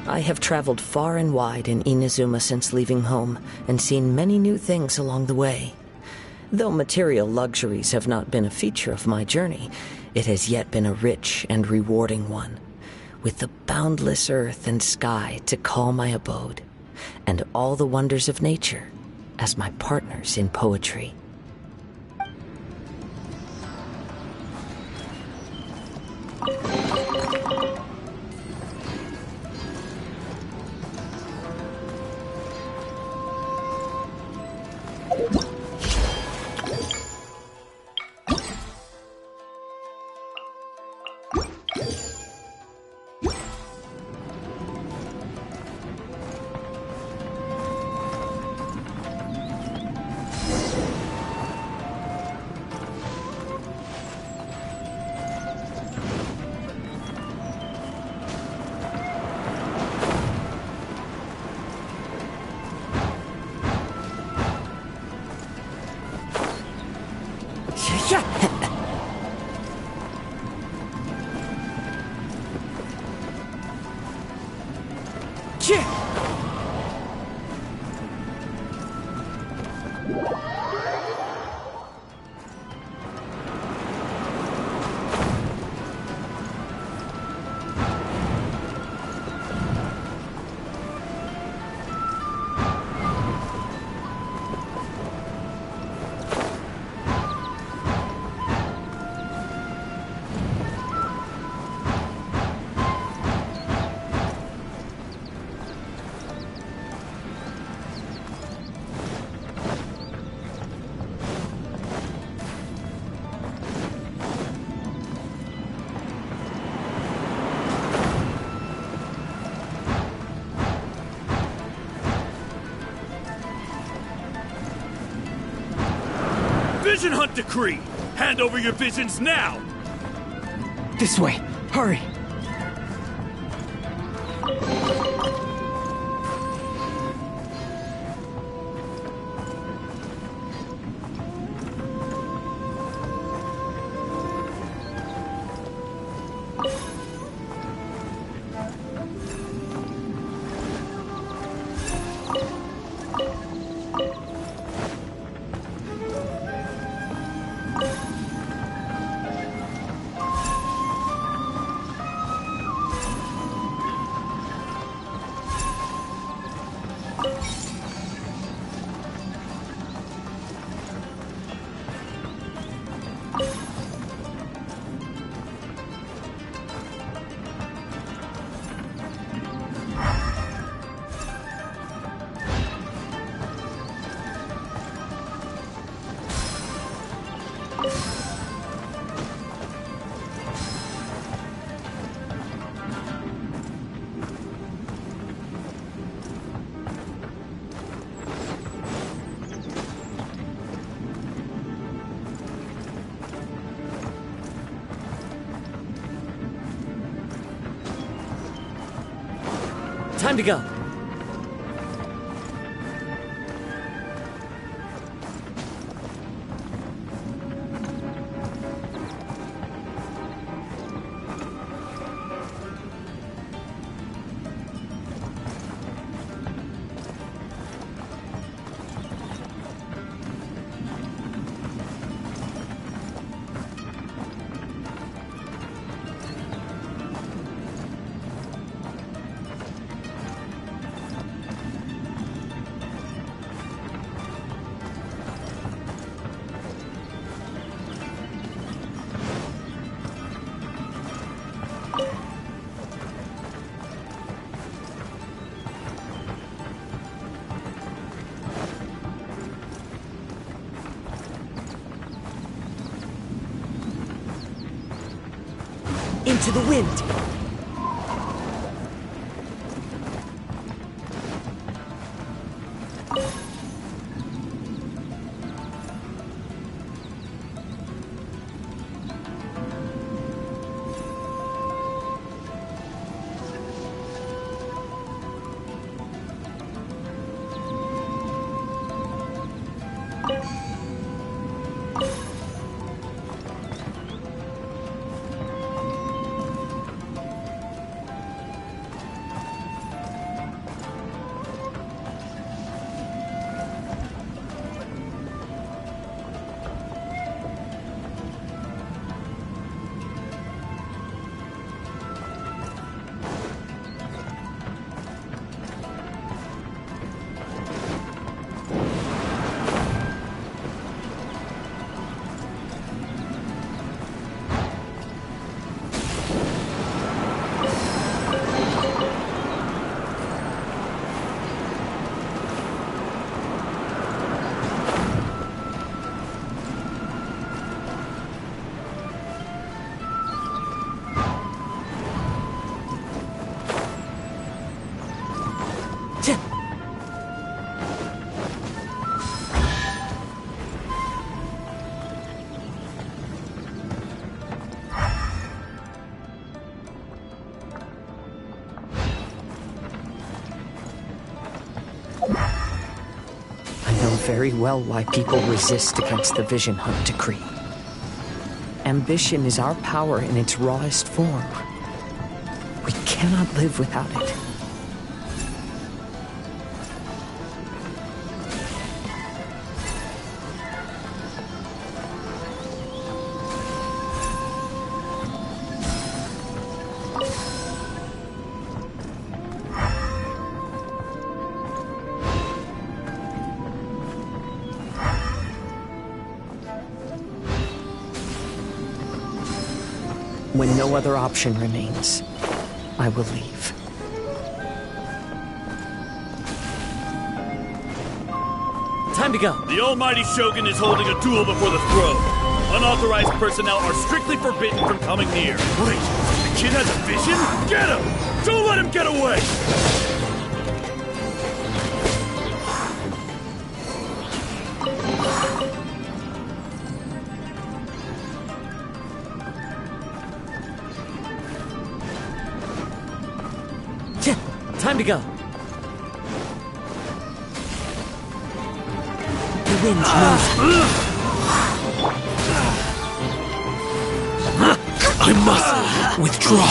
I have traveled far and wide in Inazuma since leaving home, and seen many new things along the way. Though material luxuries have not been a feature of my journey, it has yet been a rich and rewarding one, with the boundless earth and sky to call my abode, and all the wonders of nature as my partners in poetry. Vision Hunt Decree! Hand over your visions now! This way! Hurry! Time to go. Into the wind! Very well why people resist against the Vision Hunt Decree. Ambition is our power in its rawest form. We cannot live without it. When no other option remains, I will leave. Time to go. The almighty Shogun is holding a duel before the throne. Unauthorized personnel are strictly forbidden from coming near. Wait, the kid has a vision? Get him! Don't let him get away! Time to go. The wind knows me. I must withdraw.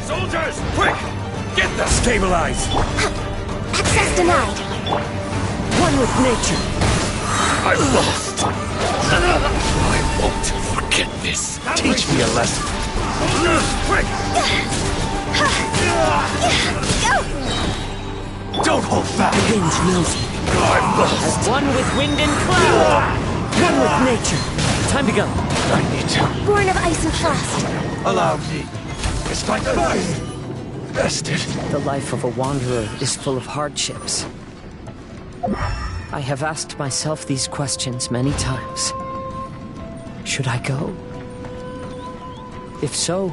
Soldiers, quick! Get them! Stabilize! Access denied. One with nature. I lost. I won't forget this. Teach me a lesson. Quick! Don't hold back. The wind knows me. I'm lost. As one with wind and cloud. One with nature. Time to go. I need to. Born of ice and frost. Allow me. It's like mine. Bested. The life of a wanderer is full of hardships. I have asked myself these questions many times. Should I go? If so,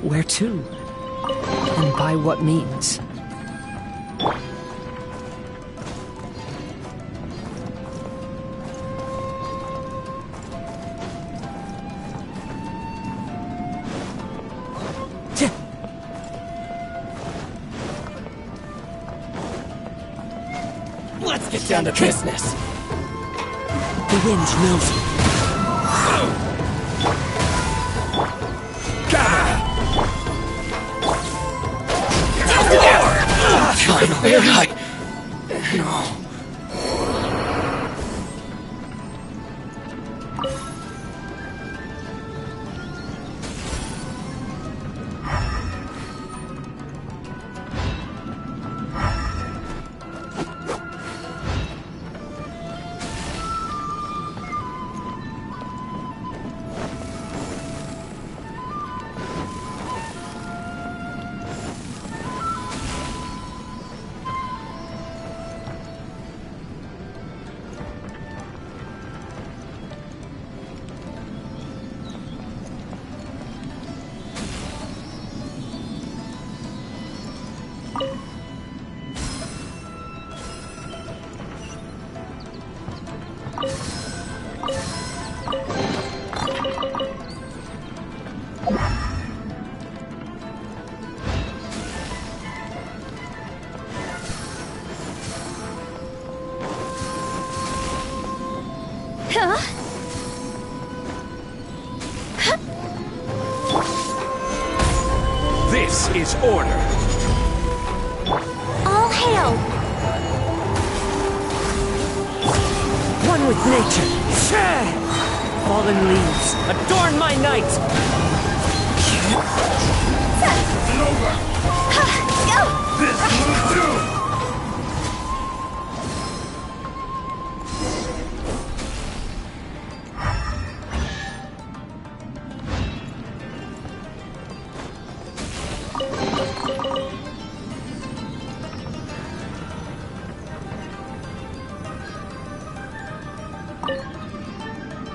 where to? And by what means? Let's get down to business. The wind knows me. Finally, No. This is order. All hail! One with nature. Fallen leaves, adorn my night!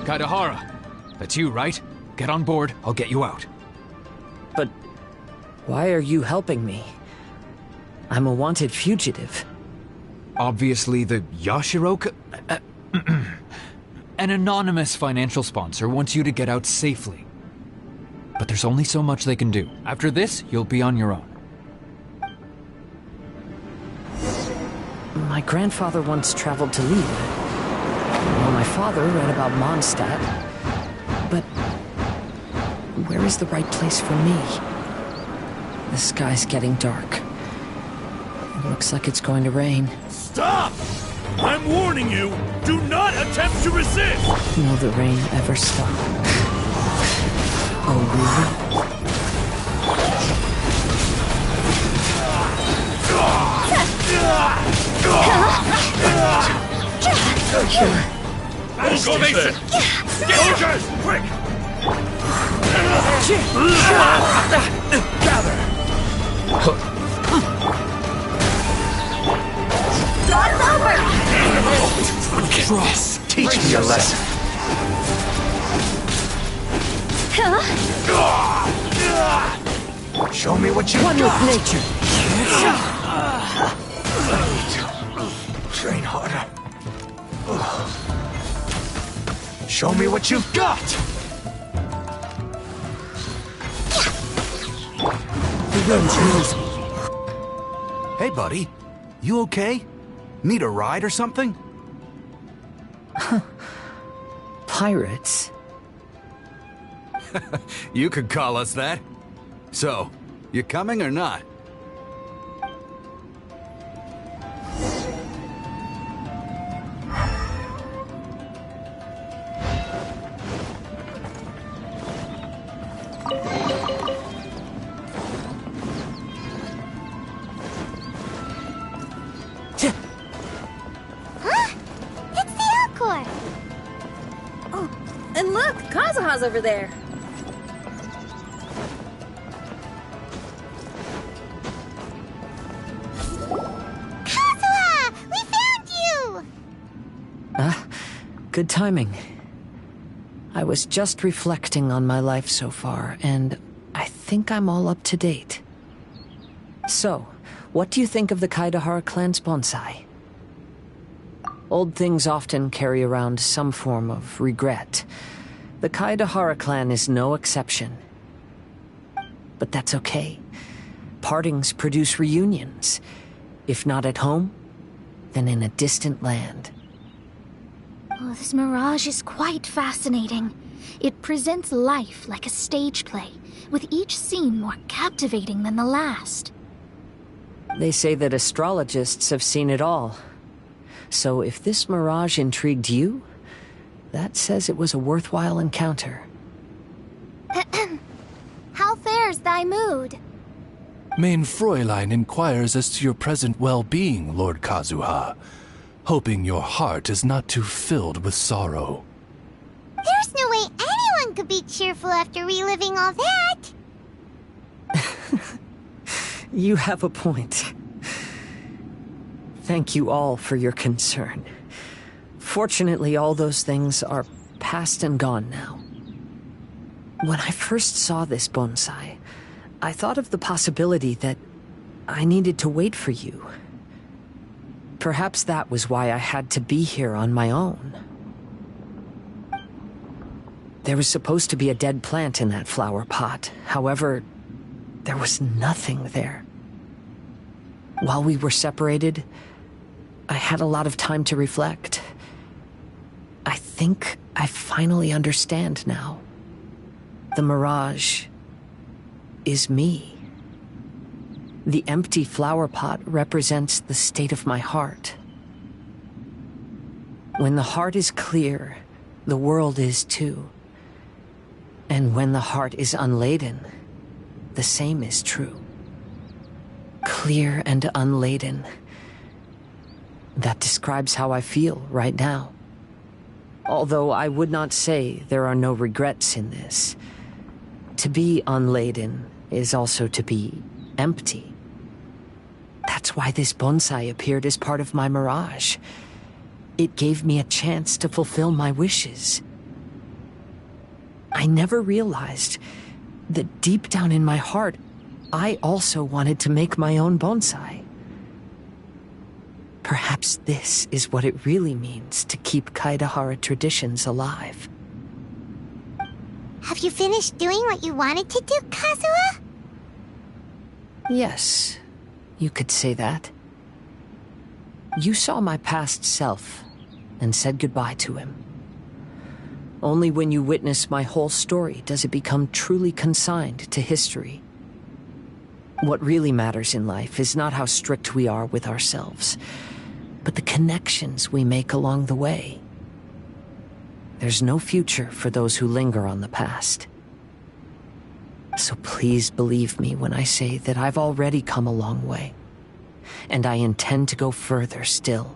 Kaidahara, that's you, right? Get on board, I'll get you out. But why are you helping me? I'm a wanted fugitive. Obviously the Yashiroka... An anonymous financial sponsor wants you to get out safely. But there's only so much they can do. After this, you'll be on your own. My grandfather once traveled to Lille. Well, my father read about Mondstadt. But where is the right place for me? The sky's getting dark. It looks like it's going to rain. Stop! I'm warning you! Do not attempt to resist! Will the rain ever stop? Oh, really? Exclamation! Soldiers, quick! Gather! Cross, teach me a lesson. Show me what you got. One with nature. I need to train harder. Show me what you've got. The wrench knows me. Hey, buddy. You okay? Need a ride or something? Pirates? You could call us that. So, you coming or not? And look, Kazuha's over there. Kazuha! We found you! Good timing. I was just reflecting on my life so far, and I think I'm all up to date. So, what do you think of the Kaidahara clan's bonsai? Old things often carry around some form of regret. The Kaidahara clan is no exception. But that's okay. Partings produce reunions. If not at home, then in a distant land. Oh, this mirage is quite fascinating. It presents life like a stage play, with each scene more captivating than the last. They say that astrologists have seen it all. So if this mirage intrigued you, that says it was a worthwhile encounter. How fares thy mood? Main Fräulein inquires as to your present well-being, Lord Kazuha, hoping your heart is not too filled with sorrow. There's no way anyone could be cheerful after reliving all that. You have a point. Thank you all for your concern. Fortunately, all those things are past and gone now. When I first saw this bonsai, I thought of the possibility that I needed to wait for you. Perhaps that was why I had to be here on my own. There was supposed to be a dead plant in that flower pot. However, there was nothing there. While we were separated, I had a lot of time to reflect. I think I finally understand now. The mirage is me. The empty flower pot represents the state of my heart. When the heart is clear, the world is too. And when the heart is unladen, the same is true. Clear and unladen. That describes how I feel right now. Although I would not say there are no regrets in this. To be unladen is also to be empty. That's why this bonsai appeared as part of my mirage. It gave me a chance to fulfill my wishes. I never realized that deep down in my heart, I also wanted to make my own bonsai. Perhaps this is what it really means to keep Kaidahara traditions alive. Have you finished doing what you wanted to do, Kazuha? Yes, you could say that. You saw my past self and said goodbye to him. Only when you witness my whole story does it become truly consigned to history. What really matters in life is not how strict we are with ourselves, but the connections we make along the way. There's no future for those who linger on the past. So please believe me when I say that I've already come a long way. and I intend to go further still.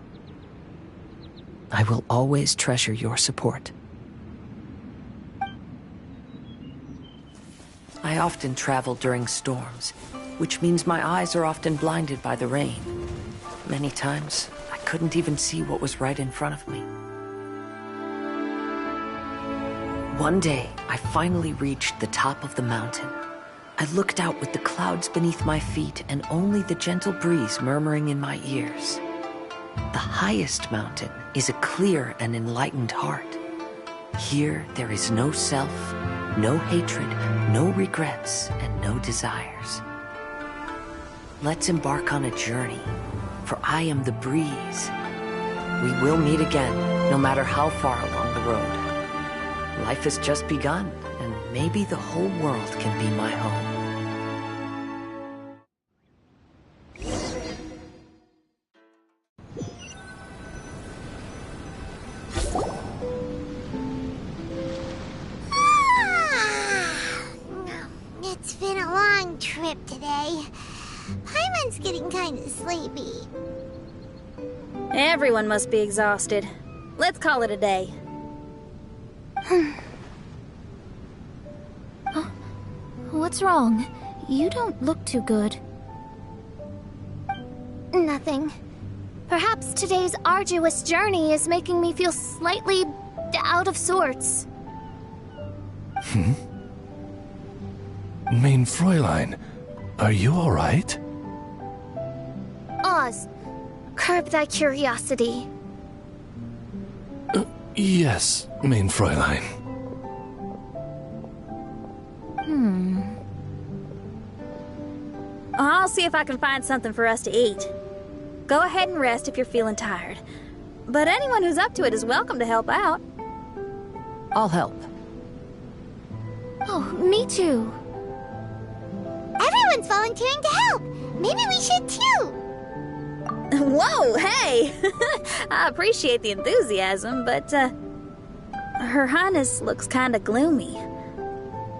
I will always treasure your support. I often travel during storms, which means my eyes are often blinded by the rain. Many times, I couldn't even see what was right in front of me. One day, I finally reached the top of the mountain. I looked out with the clouds beneath my feet and only the gentle breeze murmuring in my ears. The highest mountain is a clear and enlightened heart. Here, there is no self, no hatred, no regrets, and no desires. Let's embark on a journey, for I am the breeze. We will meet again, no matter how far along the road. Life has just begun, and maybe the whole world can be my home. It's been a long trip today. Paimon's getting kind of sleepy. Everyone must be exhausted. Let's call it a day. What's wrong? You don't look too good. Nothing. Perhaps today's arduous journey is making me feel slightly out of sorts. Main Fräulein, are you all right? Oz, curb thy curiosity. Yes, Main Fräulein. I'll see if I can find something for us to eat. Go ahead and rest if you're feeling tired. But anyone who's up to it is welcome to help out. I'll help. Oh, me too. Everyone's volunteering to help. Maybe we should too. Whoa, hey! I appreciate the enthusiasm, but, Her Highness looks kinda gloomy.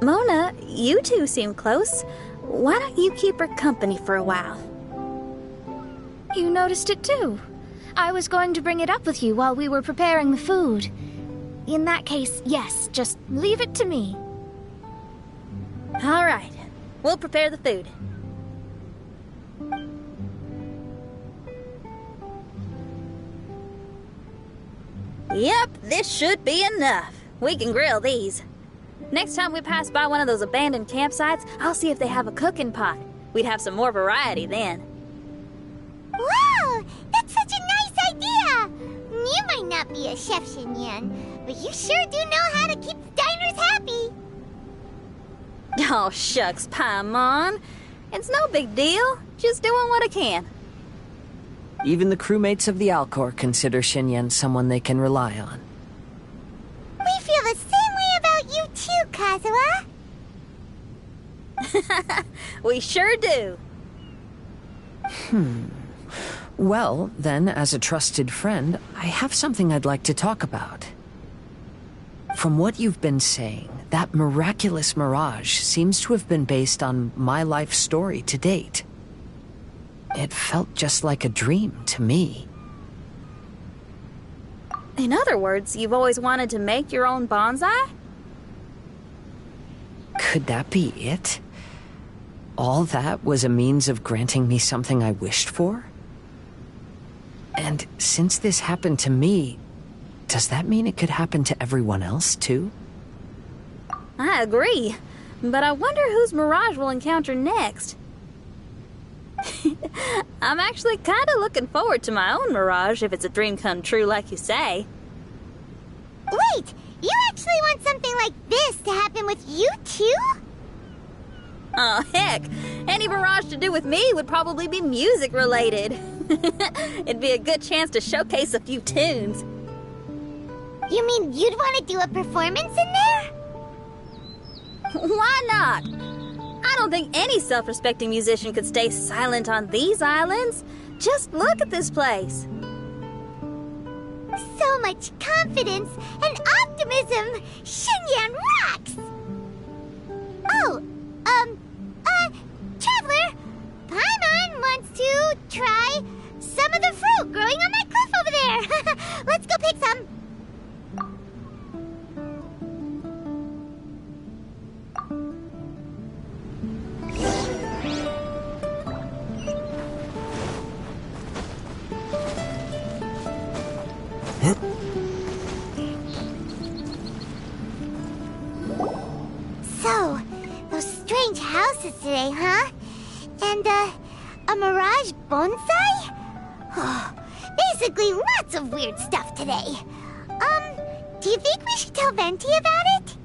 Mona, you two seem close. Why don't you keep her company for a while? You noticed it too. I was going to bring it up with you while we were preparing the food. In that case, yes, just leave it to me. All right, we'll prepare the food. Yep, this should be enough. We can grill these. Next time we pass by one of those abandoned campsites, I'll see if they have a cooking pot. We'd have some more variety then. Wow! That's such a nice idea! You might not be a chef, Xinyan, but you sure do know how to keep the diners happy. Oh, shucks, Paimon. It's no big deal. Just doing what I can. Even the crewmates of the Alcor consider Xinyan someone they can rely on. We feel the same way about you too, Kazuha. We sure do. Well, then, as a trusted friend, I have something I'd like to talk about. From what you've been saying, that miraculous mirage seems to have been based on my life story to date. It felt just like a dream to me. In other words, you've always wanted to make your own bonsai? Could that be it? All that was a means of granting me something I wished for? And since this happened to me, does that mean it could happen to everyone else, too? I agree, but I wonder whose mirage we'll encounter next. I'm actually kind of looking forward to my own mirage if it's a dream come true like you say. Wait, you actually want something like this to happen with you too? Oh, heck. Any mirage to do with me would probably be music related. It'd be a good chance to showcase a few tunes. You mean you'd want to do a performance in there? Why not? I don't think any self-respecting musician could stay silent on these islands. Just look at this place. So much confidence and optimism! Xinyan rocks! Oh, Traveler, Paimon wants to try strange houses today, huh? And, a mirage bonsai? Oh, basically, lots of weird stuff today. Do you think we should tell Venti about it?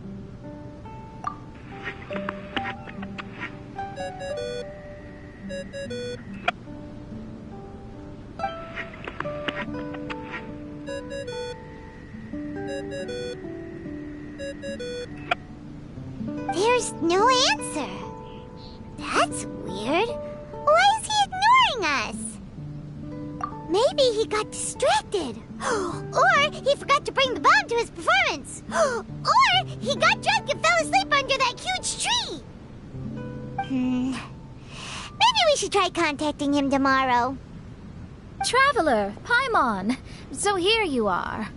There's no answer. That's weird. Why is he ignoring us? Maybe he got distracted. Or he forgot to bring the bomb to his performance. Or he got drunk and fell asleep under that huge tree. Maybe we should try contacting him tomorrow. Traveler, Paimon. So here you are.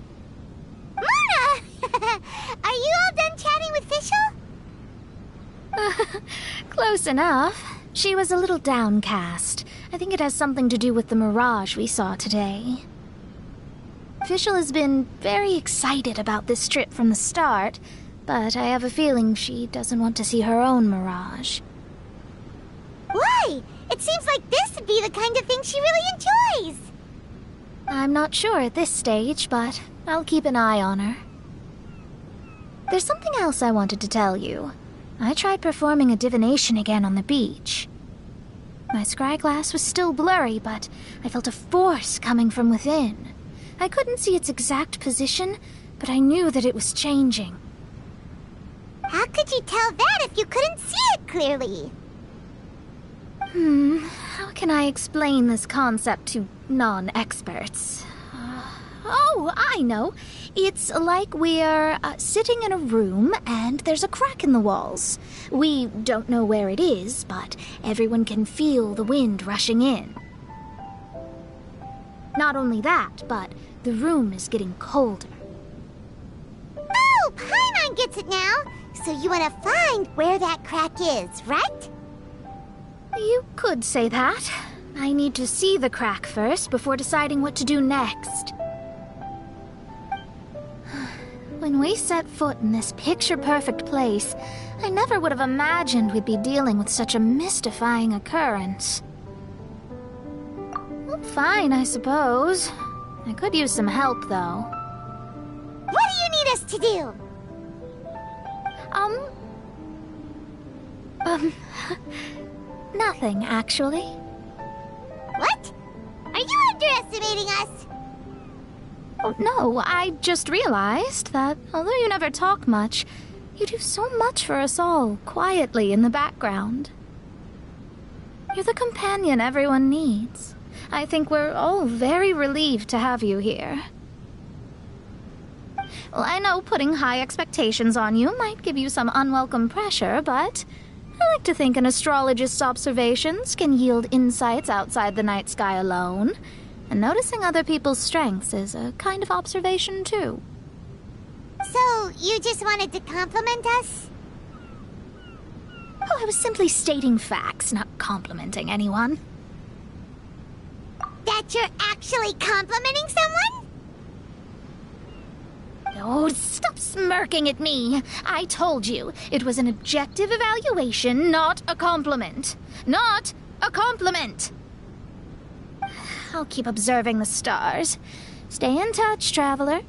Mona! Are you all done chatting with Fischl? Close enough. She was a little downcast. I think it has something to do with the mirage we saw today. Fischl has been very excited about this trip from the start, but I have a feeling she doesn't want to see her own mirage. Why? It seems like this would be the kind of thing she really enjoys. I'm not sure at this stage, but I'll keep an eye on her. There's something else I wanted to tell you. I tried performing a divination again on the beach. My scryglass was still blurry, but I felt a force coming from within. I couldn't see its exact position, but I knew that it was changing. How could you tell that if you couldn't see it clearly? How can I explain this concept to non-experts? Oh, I know. It's like we're sitting in a room and there's a crack in the walls. We don't know where it is, but everyone can feel the wind rushing in. Not only that, but the room is getting colder. Oh, Paimon gets it now. So you want to find where that crack is, right? You could say that. I need to see the crack first before deciding what to do next. When we set foot in this picture-perfect place, I never would have imagined we'd be dealing with such a mystifying occurrence. Well, fine, I suppose. I could use some help, though. What do you need us to do? Nothing, actually. What? Are you underestimating us? Oh, no, I just realized that although you never talk much, you do so much for us all, quietly in the background. You're the companion everyone needs. I think we're all very relieved to have you here. Well, I know putting high expectations on you might give you some unwelcome pressure, but I like to think an astrologist's observations can yield insights outside the night sky alone. And noticing other people's strengths is a kind of observation, too. So, you just wanted to compliment us? Oh, I was simply stating facts, not complimenting anyone. That you're actually complimenting someone? Oh, stop smirking at me. I told you, it was an objective evaluation, not a compliment. Not a compliment! I'll keep observing the stars. Stay in touch, traveler.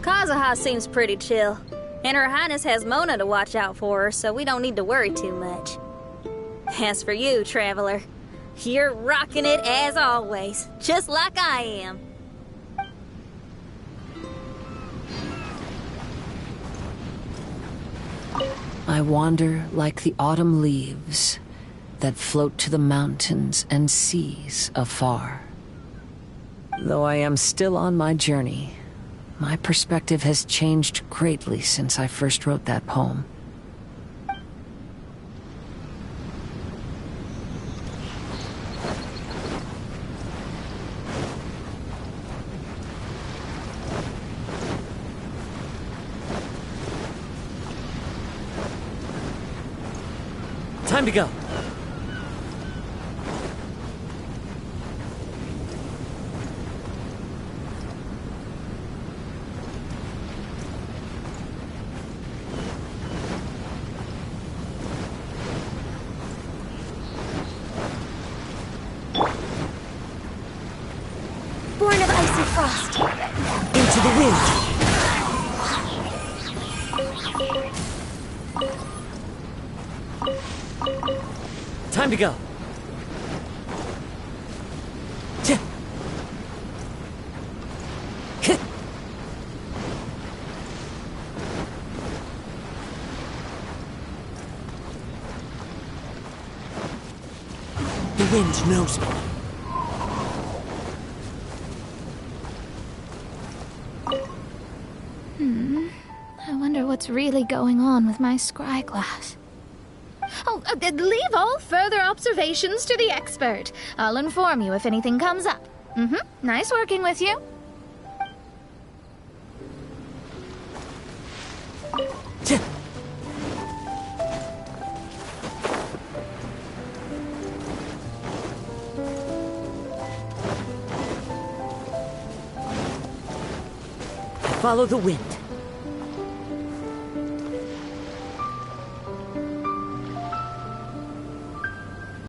Kazuha seems pretty chill. And Her Highness has Mona to watch out for her, so we don't need to worry too much. As for you, traveler, You're rocking it as always, just like I am. I wander like the autumn leaves that float to the mountains and seas afar. Though I am still on my journey, my perspective has changed greatly since I first wrote that poem. Time to go. Born of icy frost. Into the wind. Time to go. The wind knows me. I wonder what's really going on with my scry glass. Oh, leave all further observations to the expert. I'll inform you if anything comes up. Nice working with you. Follow the wind.